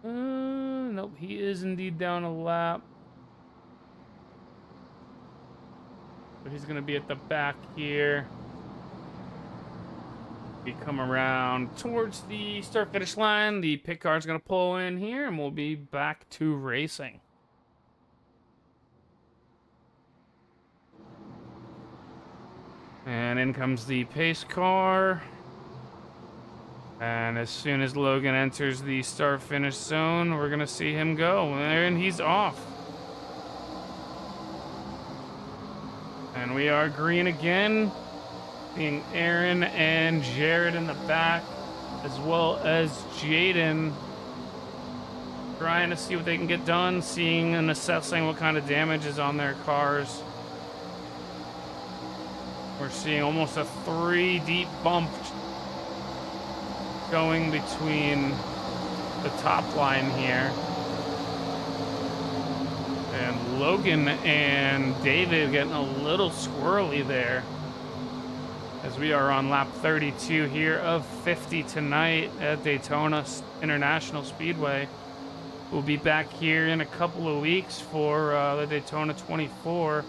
Nope, he is indeed down a lap. But he's going to be at the back here. We come around towards the start-finish line. The pit car is going to pull in here, and we'll be back to racing. And in comes the pace car. And as soon as Logan enters the start-finish zone, we're going to see him go. And he's off. And we are green again. Seeing Aaron and Jared in the back, as well as Jaden. Trying to see what they can get done, seeing and assessing what kind of damage is on their cars. We're seeing almost a 3-deep bump going between the top line here. And Logan and David getting a little squirrely there, as we are on lap 32 here of 50 tonight at Daytona International Speedway. We'll be back here in a couple of weeks for the Daytona 24.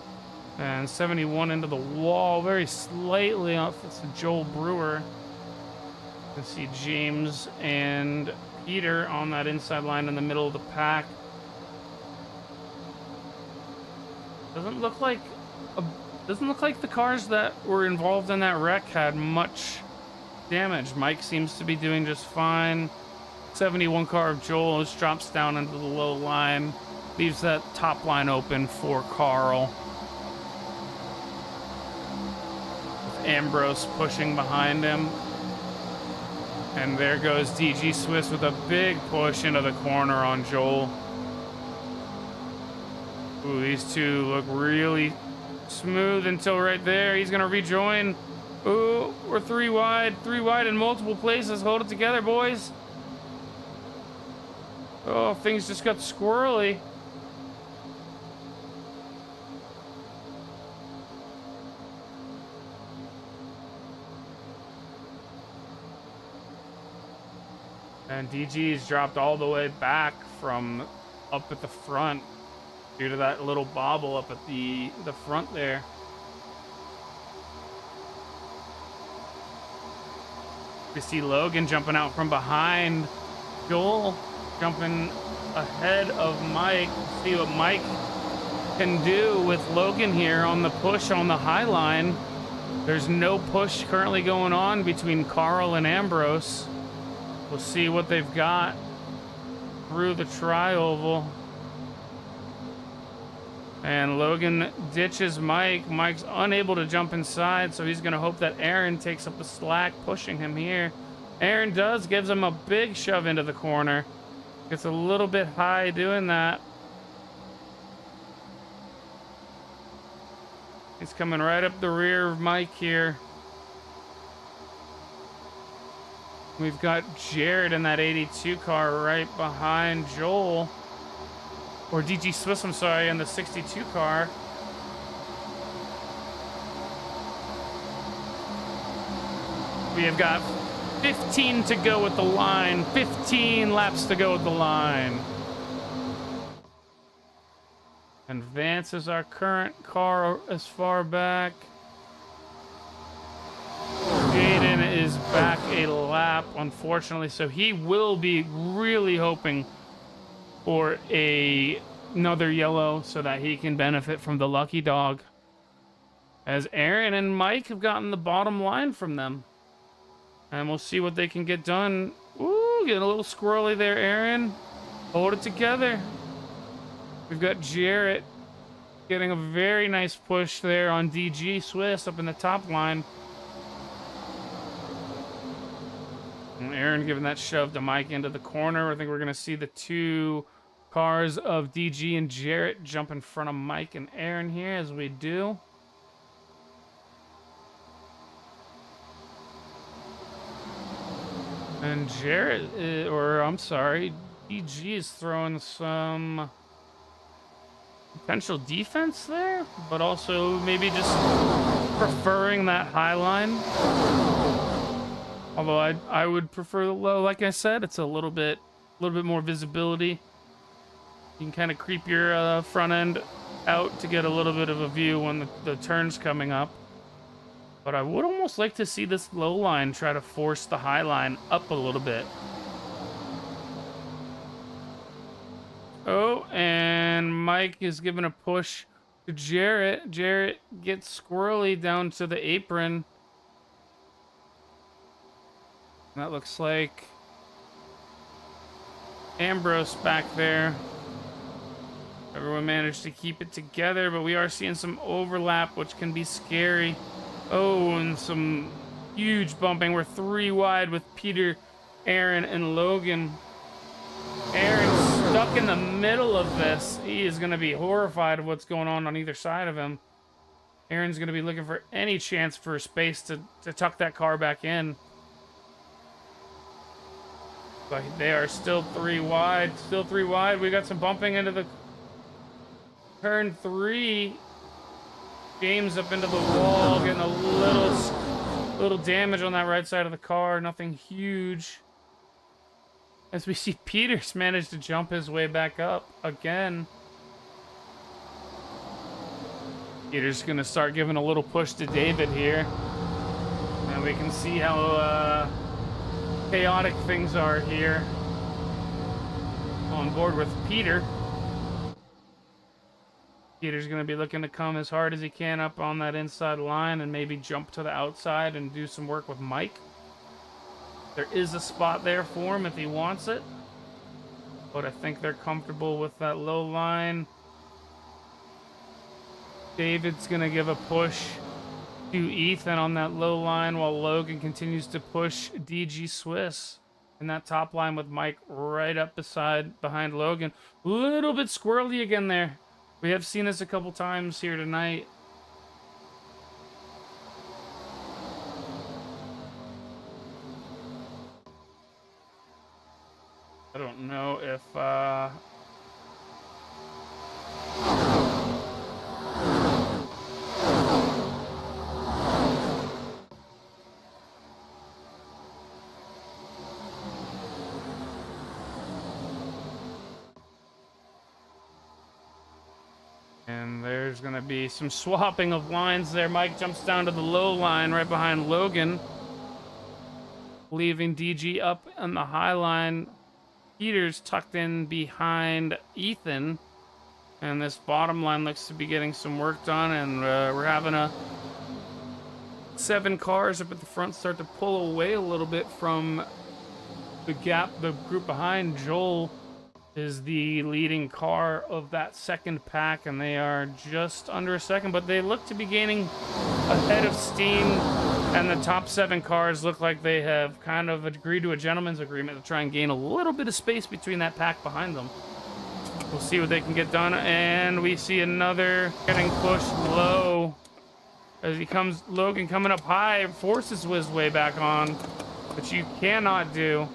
And 71 into the wall, very slightly off. It's Joel Brewer. You can see James and Peter on that inside line in the middle of the pack. Doesn't look like the cars that were involved in that wreck had much damage. Mike seems to be doing just fine. 71 car of Joel just drops down into the low line, leaves that top line open for Carl. With Ambrose pushing behind him. And there goes DG Swiss with a big push into the corner on Joel. Ooh, these two look really smooth until right there. He's gonna rejoin. Ooh, we're three wide in multiple places. Hold it together, boys. Oh, things just got squirrely. And DG's dropped all the way back from up at the front due to that little bobble up at the front there. We see Logan jumping out from behind Joel, jumping ahead of Mike. See what Mike can do with Logan here on the push on the high line. There's no push currently going on between Carl and Ambrose. We'll see what they've got through the tri-oval. And Logan ditches Mike. Mike's unable to jump inside, so he's going to hope that Aaron takes up the slack, pushing him here. Aaron does, gives him a big shove into the corner. Gets a little bit high doing that. He's coming right up the rear of Mike here. We've got Jared in that 82 car right behind Joel. Or DG Swiss, I'm sorry, in the 62 car. We have got 15 to go with the line. 15 laps to go with the line. And Vance is our current car as far back. Jaden is back a lap, unfortunately, so he will be really hoping for another yellow so that he can benefit from the lucky dog. As Aaron and Mike have gotten the bottom line from them. And we'll see what they can get done. Ooh, getting a little squirrely there, Aaron. Hold it together. We've got Jarrett getting a very nice push there on DG Swiss up in the top line. And Aaron giving that shove to Mike into the corner. I think we're going to see the two cars of DG and Jarrett jump in front of Mike and Aaron here as we do. And Jarrett, DG is throwing some potential defense there, but also maybe just preferring that high line. Although I would prefer the low, like I said, it's a little bit more visibility. You can kind of creep your front end out to get a little bit of a view when the turn's coming up. But I would almost like to see this low line try to force the high line up a little bit. Oh, and Mike is giving a push to Jarrett. Jarrett gets squirrely down to the apron. That looks like Ambrose back there. Everyone managed to keep it together, but we are seeing some overlap, which can be scary. Oh, and some huge bumping. We're three wide with Peter, Aaron, and Logan. Aaron's stuck in the middle of this. He is going to be horrified of what's going on either side of him. Aaron's going to be looking for any chance for space to tuck that car back in. But they are still three wide. Still three wide. We got some bumping into the turn 3. James up into the wall, getting a little damage on that right side of the car. Nothing huge. As we see Peters manage to jump his way back up again. Peters gonna start giving a little push to David here. And we can see how chaotic things are here on board with Peter. Peter's going to be looking to come as hard as he can up on that inside line and maybe jump to the outside and do some work with Mike. There is a spot there for him if he wants it, but I think they're comfortable with that low line. David's going to give a push to Ethan on that low line while Logan continues to push DG Swiss in that top line with Mike right up behind Logan. Little bit squirrely again there. We have seen this a couple times here tonight. I don't know if and there's gonna be some swapping of lines there. Mike jumps down to the low line right behind Logan, leaving DG up on the high line. Peter's tucked in behind Ethan, and this bottom line looks to be getting some work done, and we're having a 7 cars up at the front start to pull away a little bit from the group behind. Joel is the leading car of that second pack, and they are just under a second, but they look to be gaining a head of steam, and the top 7 cars look like they have kind of agreed to a gentleman's agreement to try and gain a little bit of space between that pack behind them. We'll see what they can get done, and we see another getting pushed low as Logan coming up high, forces his way back on, which you cannot do,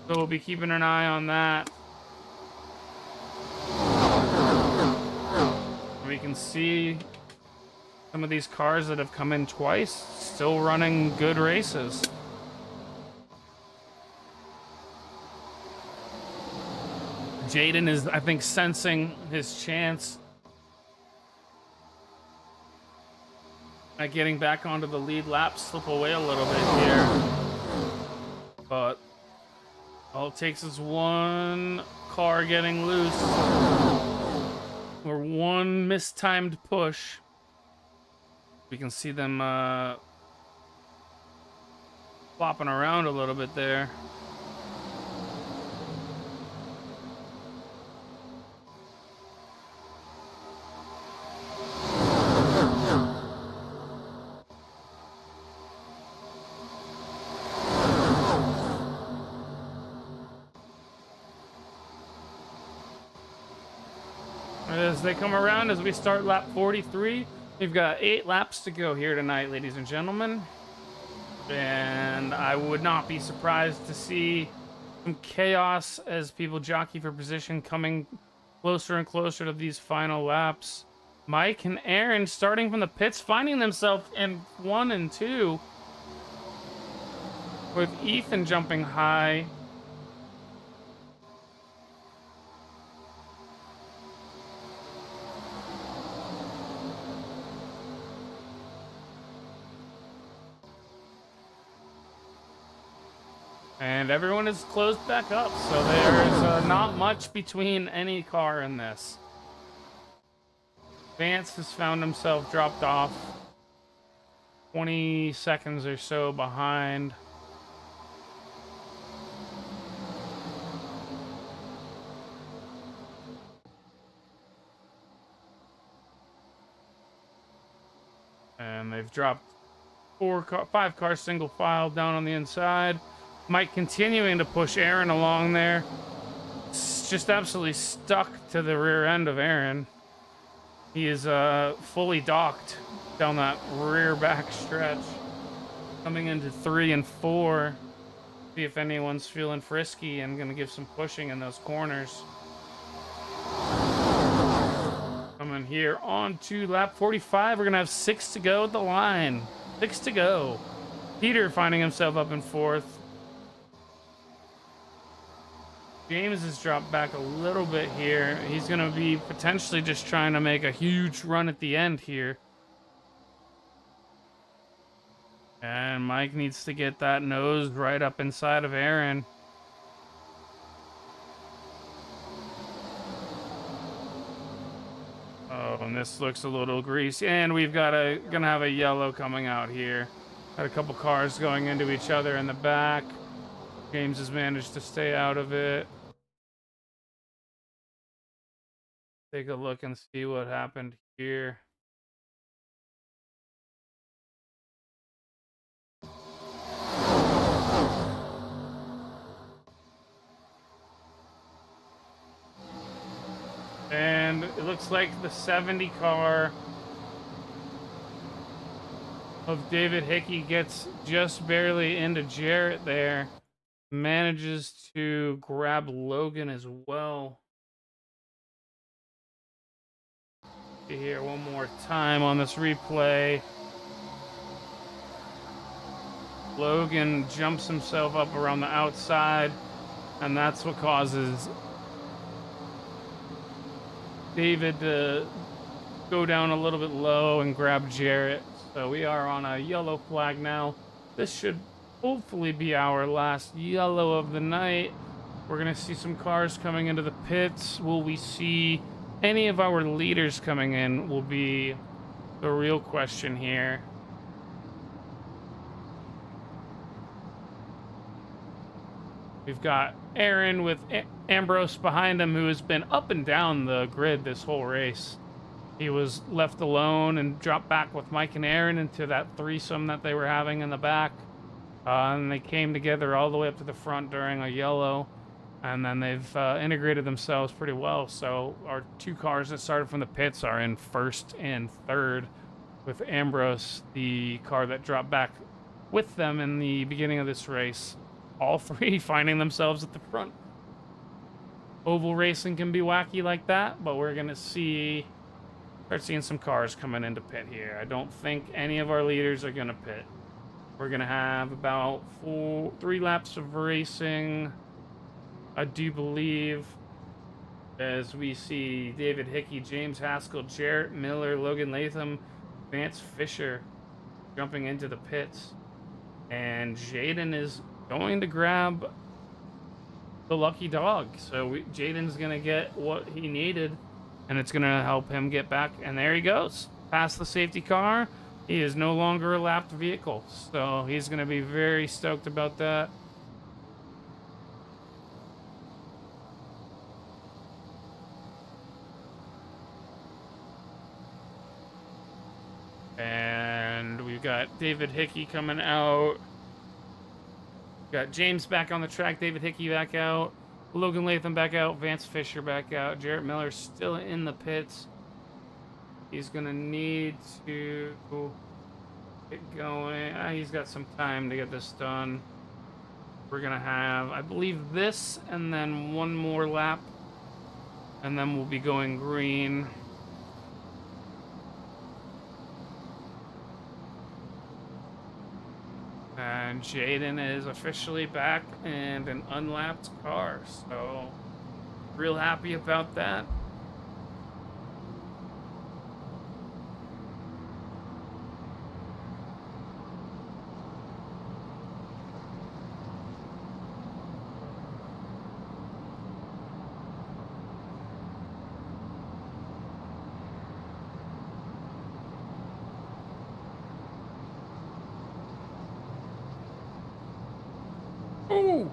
so we'll be keeping an eye on that. We can see some of these cars that have come in twice still running good races. Jaden is, I think, sensing his chance at getting back onto the lead lap, slip away a little bit here. But all it takes is one car getting loose, or one mistimed push. We can see them flopping around a little bit there. As they come around, as we start lap 43, we've got 8 laps to go here tonight, ladies and gentlemen. And I would not be surprised to see some chaos as people jockey for position, coming closer and closer to these final laps. Mike and Aaron starting from the pits, finding themselves in 1 and 2, with Ethan jumping high. And everyone is closed back up, so there's not much between any car in this. Vance has found himself dropped off 20 seconds or so behind. And they've dropped 5 cars single file down on the inside. Mike continuing to push Aaron along there. It's just absolutely stuck to the rear end of Aaron. He is fully docked down that rear back stretch. Coming into 3 and 4. See if anyone's feeling frisky and gonna give some pushing in those corners. Coming here on to lap 45. We're gonna have 6 to go at the line. 6 to go. Peter finding himself up in 4th. James has dropped back a little bit here. He's going to be potentially just trying to make a huge run at the end here. And Mike needs to get that nose right up inside of Aaron. Oh, and this looks a little greasy. And we've got gonna have a yellow coming out here. Got a couple cars going into each other in the back. James has managed to stay out of it. Take a look and see what happened here. And it looks like the 70 car of David Hickey gets just barely into Jarrett there. Manages to grab Logan as well. See here one more time on this replay. Logan jumps himself up around the outside, and that's what causes David to go down a little bit low and grab Jarrett. So we are on a yellow flag now. This should hopefully be our last yellow of the night. We're gonna see some cars coming into the pits. Will we see any of our leaders coming in will be the real question here. We've got Aaron with Ambrose behind him, who has been up and down the grid this whole race. He was left alone and dropped back with Mike and Aaron into that threesome that they were having in the back. And they came together all the way up to the front during a yellow. And then they've integrated themselves pretty well. So our two cars that started from the pits are in first and third, with Ambrose, the car that dropped back with them in the beginning of this race. All three finding themselves at the front. Oval racing can be wacky like that, but we're going to start seeing some cars coming into pit here. I don't think any of our leaders are going to pit. We're going to have about 3 laps of racing, I do believe, as we see David Hickey, James Haskell, Jarrett Miller, Logan Latham, Vance Fisher jumping into the pits. And Jaden is going to grab the lucky dog. So Jaden's going to get what he needed, and it's going to help him get back. And there he goes. Past the safety car. He is no longer a lapped vehicle. So he's going to be very stoked about that. And we've got David Hickey coming out. Got James back on the track, David Hickey back out, Logan Latham back out, Vance Fisher back out, Jarrett Miller still in the pits. He's going to need to get going. He's got some time to get this done. We're going to have, I believe, this and then one more lap, and then we'll be going green. And Jaden is officially back and an unlapped car, so real happy about that. Ooh!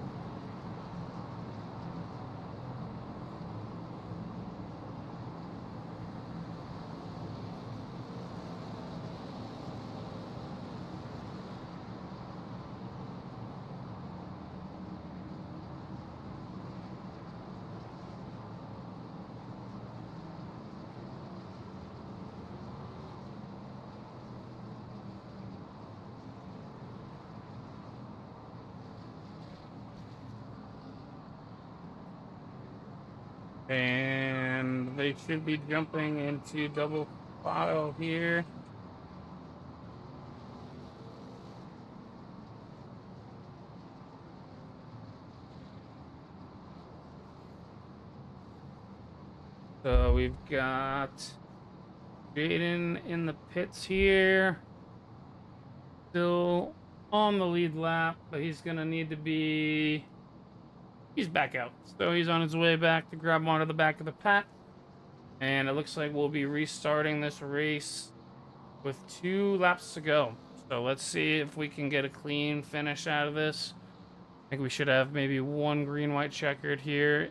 And they should be jumping into double file here. So we've got Jaden in the pits here. Still on the lead lap, but he's going to need to be... He's back out, so he's on his way back to grab onto the back of the pack. And it looks like we'll be restarting this race with 2 laps to go. So let's see if we can get a clean finish out of this. I think we should have maybe 1 green, white checkered here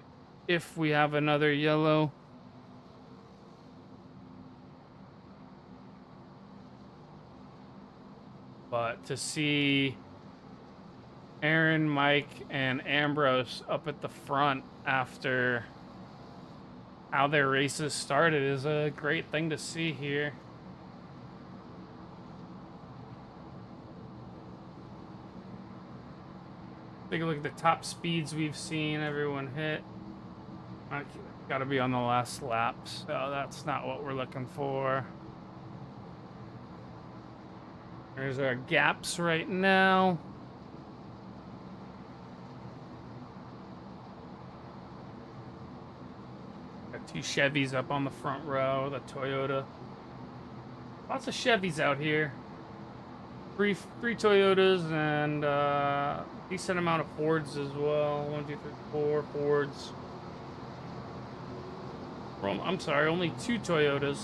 if we have another yellow. But to see Aaron, Mike, and Ambrose up at the front after how their races started is a great thing to see here. Take a look at the top speeds we've seen everyone hit. Got to be on the last lap, so that's not what we're looking for. There's our gaps right now. Got 2 Chevys up on the front row, the Toyota. Lots of Chevys out here. Three Toyotas and decent amount of Fords as well. 1, 2, 3, 4 Fords. Well, I'm sorry, only 2 Toyotas.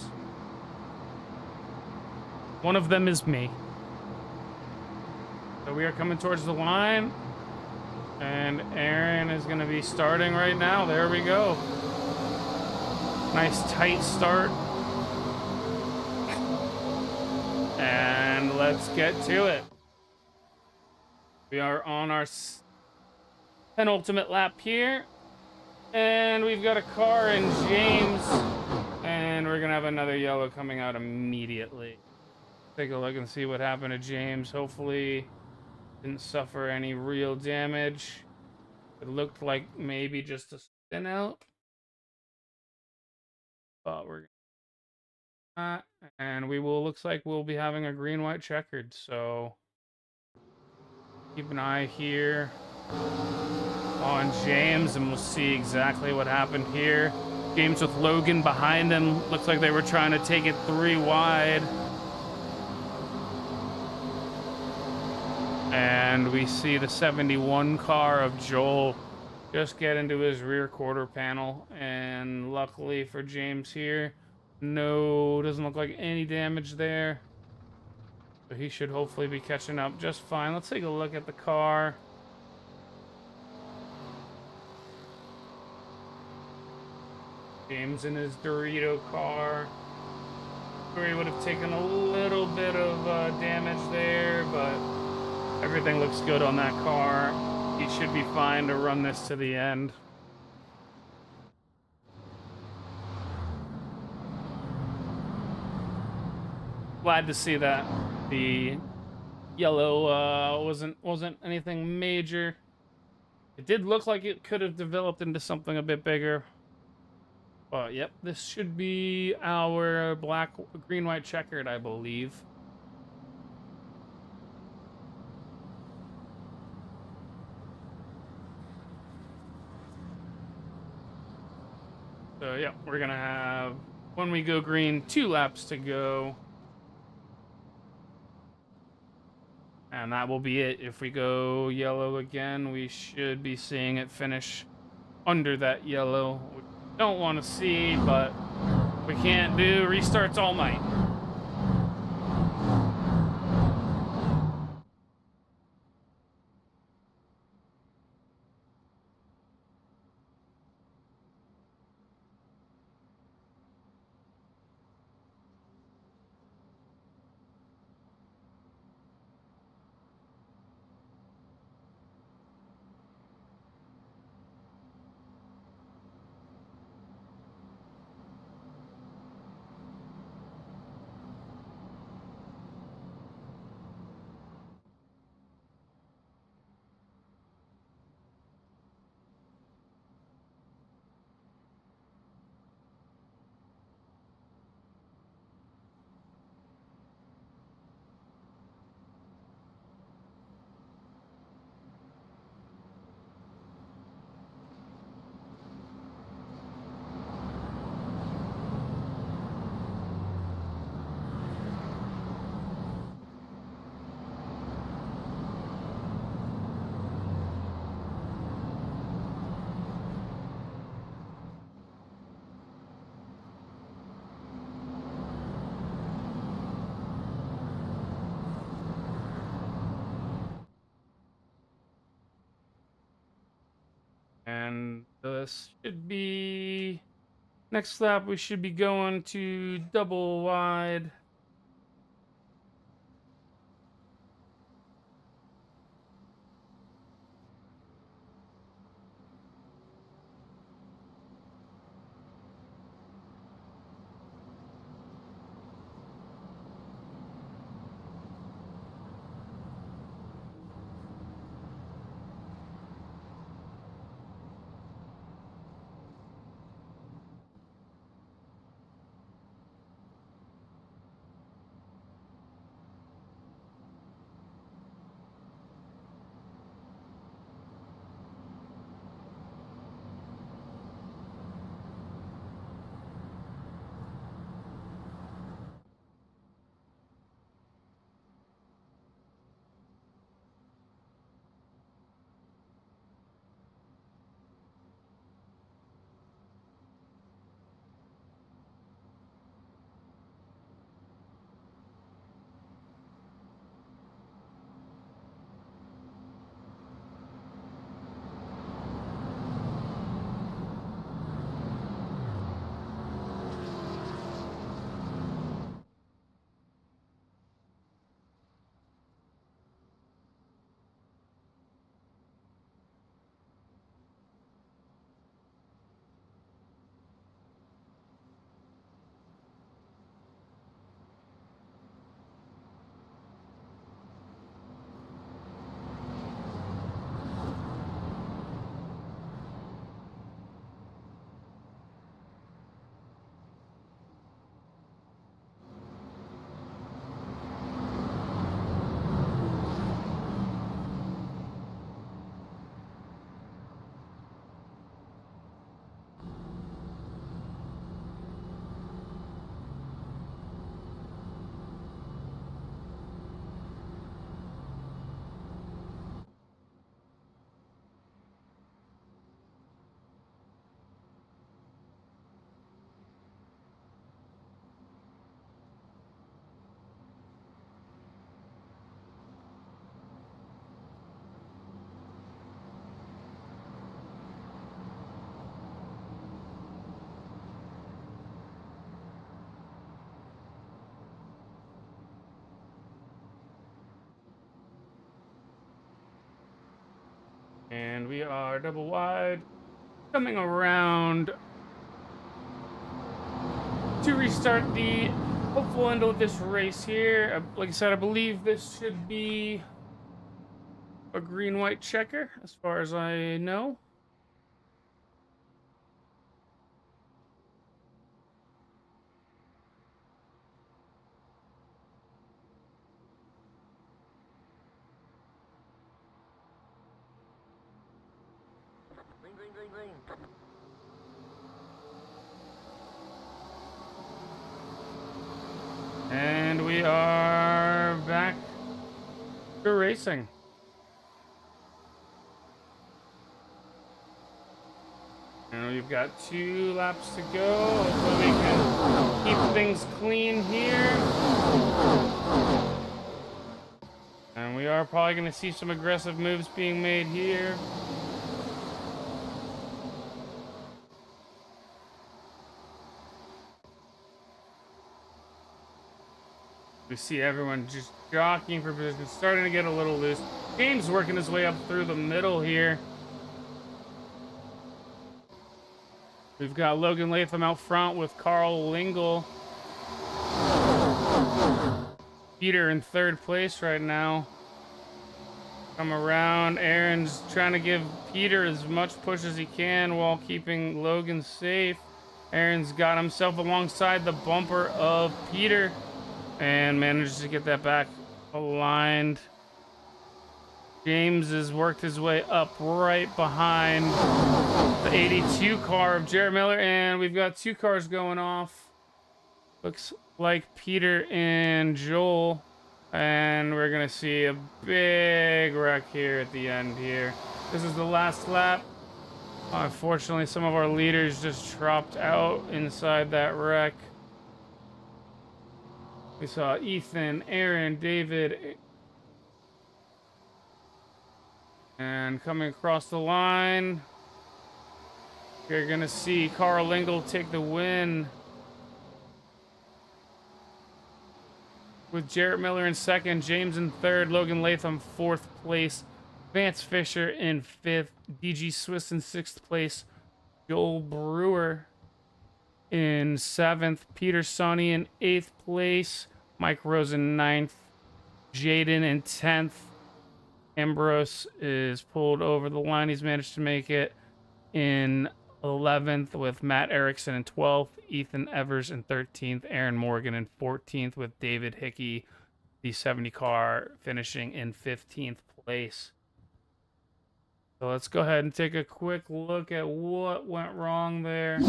One of them is me. So we are coming towards the line. And Aaron is going to be starting right now. There we go. Nice tight start. And let's get to it. We are on our penultimate lap here. And we've got a car in James. And we're going to have another yellow coming out immediately. Take a look and see what happened to James. Hopefully didn't suffer any real damage. It looked like maybe just a spin out. But we're and we will, looks like we'll be having a green white checkered, so keep an eye here on James and we'll see exactly what happened here. James with Logan behind him, looks like they were trying to take it 3 wide. And we see the 71 car of Joel just get into his rear quarter panel, and luckily for James here, no, doesn't look like any damage there. So he should hopefully be catching up just fine. Let's take a look at the car. James in his Dorito car. Sure, he would have taken a little bit of damage there, but everything looks good on that car. He should be fine to run this to the end. Glad to see that the yellow wasn't anything major. It did look like it could have developed into something a bit bigger. But yep, this should be our green white checkered, I believe. So yeah, we're gonna have, when we go green, 2 laps to go. And that will be it. If we go yellow again, we should be seeing it finish under that yellow. We don't want to see, but we can't do restarts all night. And this should be, next lap we should be going to double wide. And we are double wide, coming around to restart the hopeful end of this race here. Like I said, I believe this should be a green-white checker, as far as I know. Green, green, green, green. And we are back to racing. And we've got 2 laps to go. Hopefully we can keep things clean here. And we are probably going to see some aggressive moves being made here. We see everyone just jockeying for position, starting to get a little loose. James working his way up through the middle here. We've got Logan Latham out front with Carl Lingle. Peter in 3rd place right now. Come around. Aaron's trying to give Peter as much push as he can while keeping Logan safe. Aaron's got himself alongside the bumper of Peter and manages to get that back aligned. James has worked his way up right behind the 82 car of Jarrett Miller, and we've got 2 cars going off. Looks like Peter and Joel, and we're gonna see a big wreck here at the end here. This is the last lap. Unfortunately, some of our leaders just dropped out inside that wreck. We saw Ethan, Aaron, David, and coming across the line, you're gonna see Carl Lingle take the win, with Jarrett Miller in 2nd, James in 3rd, Logan Latham 4th place, Vance Fisher in 5th, DG Swiss in 6th place, Joel Brewer in 7th, Peter Sonny in 8th place, Mike Rose in 9th, Jaden in 10th. Ambrose is pulled over the line. He's managed to make it in 11th with Matt Erickson in 12th, Ethan Evers in 13th, Aaron Morgan in 14th, with David Hickey, the 70 car, finishing in 15th place. So let's go ahead and take a quick look at what went wrong there.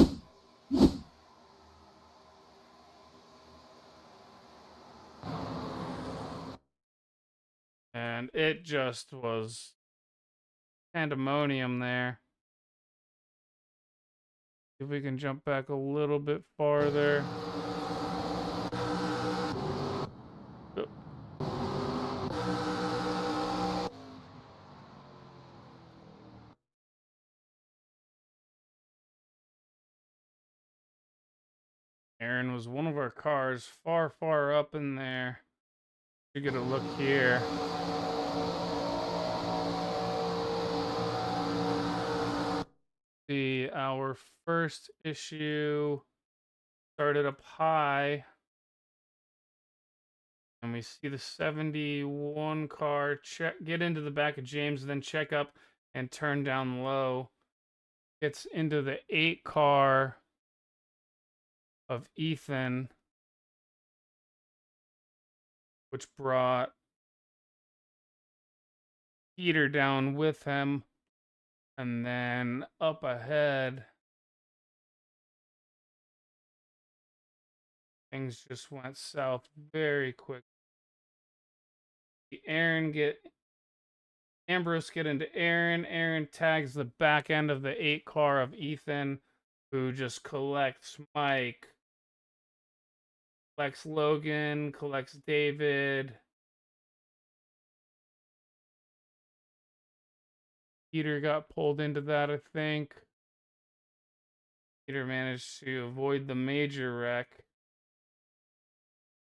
And it just was pandemonium there. If we can jump back a little bit farther. Oh. Aaron was one of our cars far up in there. You get a look here. See, our first issue started up high, and we see the 71 car get into the back of James, then check up and turn down low. Gets into the 8 car of Ethan, which brought Peter down with him. And then up ahead, things just went south very quick. Ambrose get into Aaron. Aaron tags the back end of the 8 car of Ethan, who just collects Mike, collects Logan, collects David. Peter got pulled into that, I think. Peter managed to avoid the major wreck.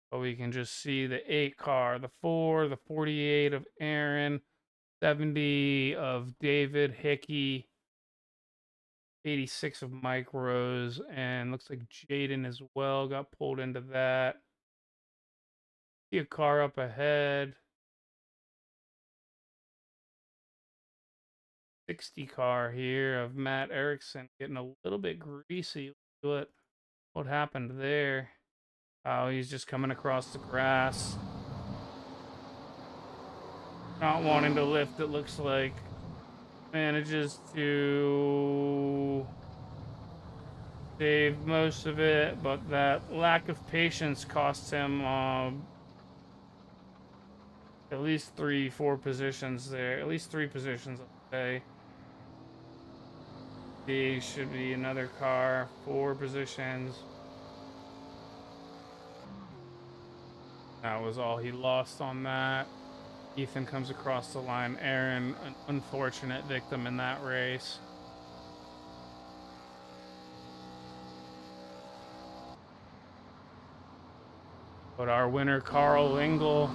But we can just see the 8 car, the 4, the 48 of Aaron, 70 of David Hickey, 86 of Mike Rose, and looks like Jaden as well got pulled into that. See a car up ahead. 60 car here of Matt Erickson getting a little bit greasy. What happened there? Oh, he's just coming across the grass. Not wanting to lift, it looks like. Manages to save most of it, but that lack of patience costs him at least 3-4 positions there. At least 3 positions, I'll say. D should be another car, 4 positions. That was all he lost on that. Ethan comes across the line. Aaron, an unfortunate victim in that race. But our winner, Carl Lingle,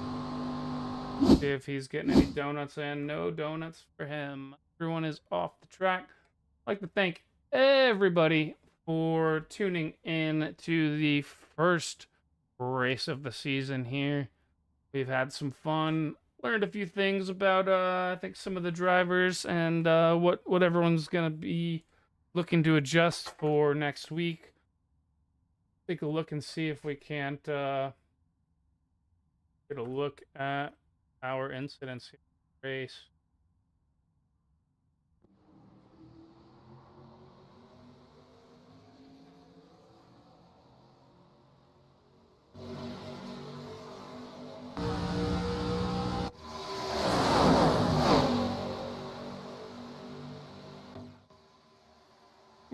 see if he's getting any donuts in. No donuts for him. Everyone is off the track. I'd like to thank everybody for tuning in to the first race of the season here. We've had some fun, learned a few things about I think some of the drivers and what everyone's gonna be looking to adjust for next week. Take a look and see if we can't get a look at our incidents here in the race.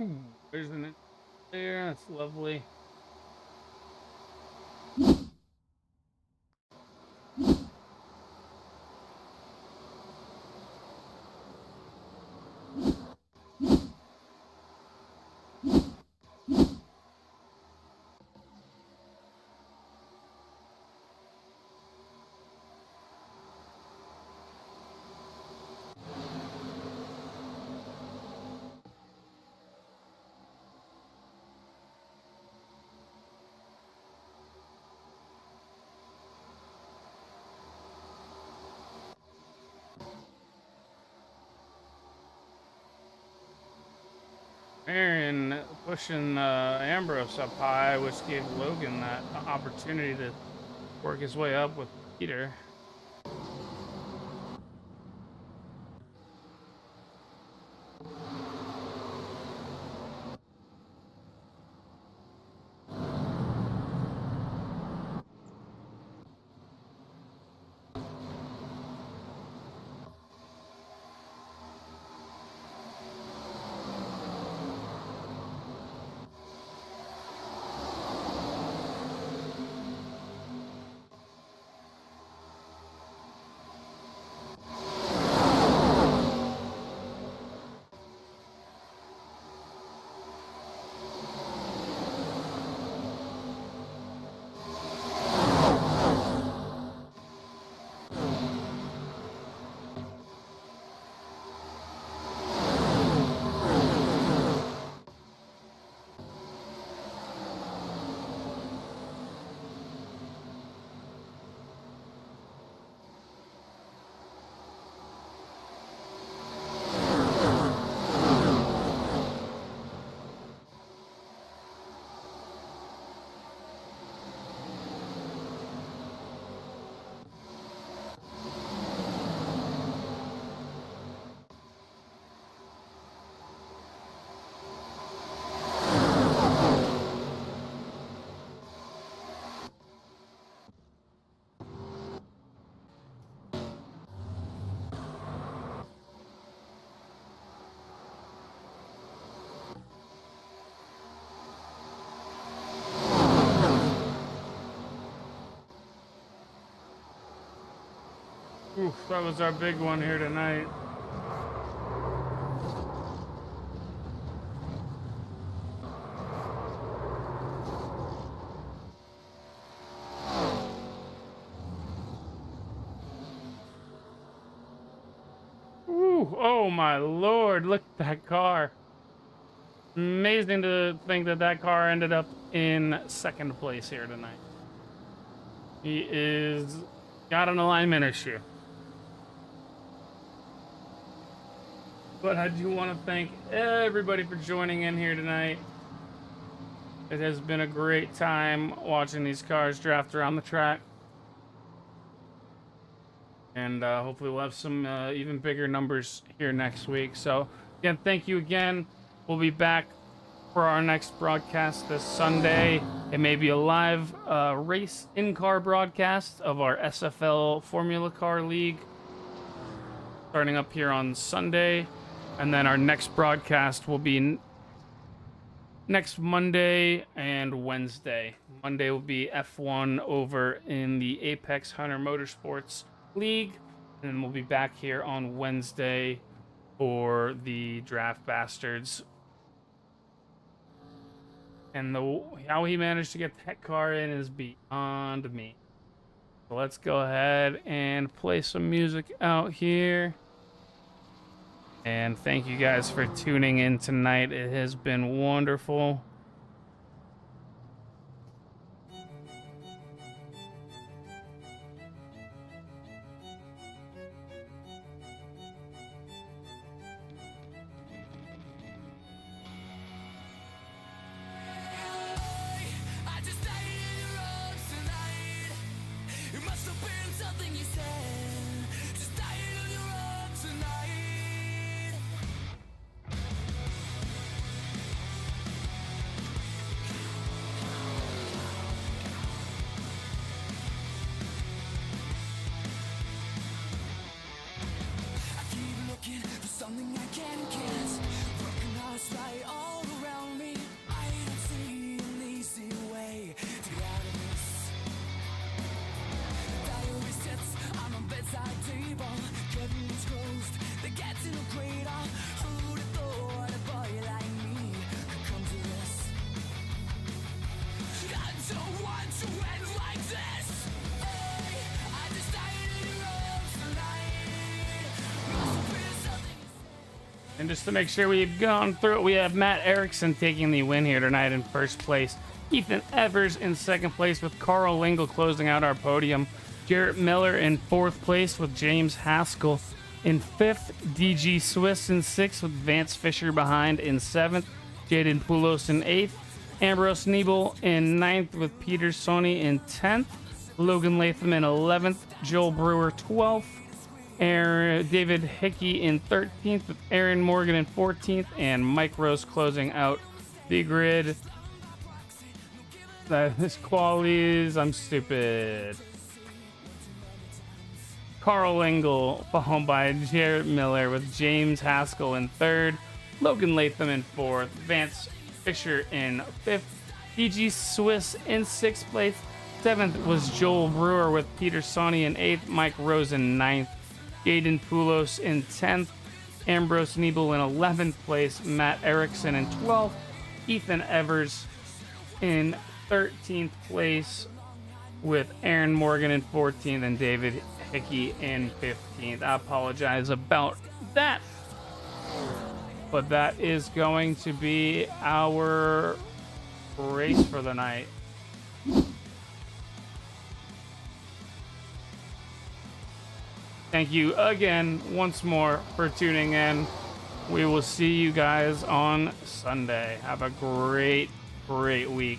Ooh, there's an there. That's lovely. Aaron pushing Ambrose up high, which gave Logan that opportunity to work his way up with Peter. Oof, that was our big one here tonight. Whew, oh my lord, look at that car. Amazing to think that that car ended up in second place here tonight. He is got an alignment issue. But I do want to thank everybody for joining in here tonight. It has been a great time watching these cars draft around the track. And hopefully we'll have some even bigger numbers here next week. So, again, thank you again. We'll be back for our next broadcast this Sunday. It may be a live race in-car broadcast of our SFL Formula Car League starting up here on Sunday. And then our next broadcast will be next Monday and Wednesday. Monday will be F1 over in the Apex Hunter Motorsports League. And then we'll be back here on Wednesday for the Draft Bastards. And how he managed to get that car in is beyond me. So let's go ahead and play some music out here. And thank you guys for tuning in tonight. It has been wonderful. And just to make sure we've gone through it, we have Matt Erickson taking the win here tonight in first place. Ethan Evers in second place with Carl Lingle closing out our podium. Jarrett Miller in fourth place with James Haskell in fifth. DG Swiss in sixth with Vance Fisher behind in seventh. Jaden Poulos in eighth. Ambrose Niebel in ninth with Peter Sony in 10th. Logan Latham in 11th. Joel Brewer 12th. David Hickey in 13th with Aaron Morgan in 14th, and Mike Rose closing out the grid. This qualities, I'm stupid. Carl Engel followed by Jarrett Miller with James Haskell in third, Logan Latham in fourth, Vance Fisher in fifth, DG Swiss in sixth place. Seventh was Joel Brewer with Peter Sony in eighth, Mike Rose in ninth. Jaden Poulos in 10th, Ambrose Niebel in 11th place, Matt Erickson in 12th, Ethan Evers in 13th place with Aaron Morgan in 14th and David Hickey in 15th. I apologize about that, but that is going to be our race for the night. Thank you again, once more, for tuning in. We will see you guys on Sunday. Have a great, great week.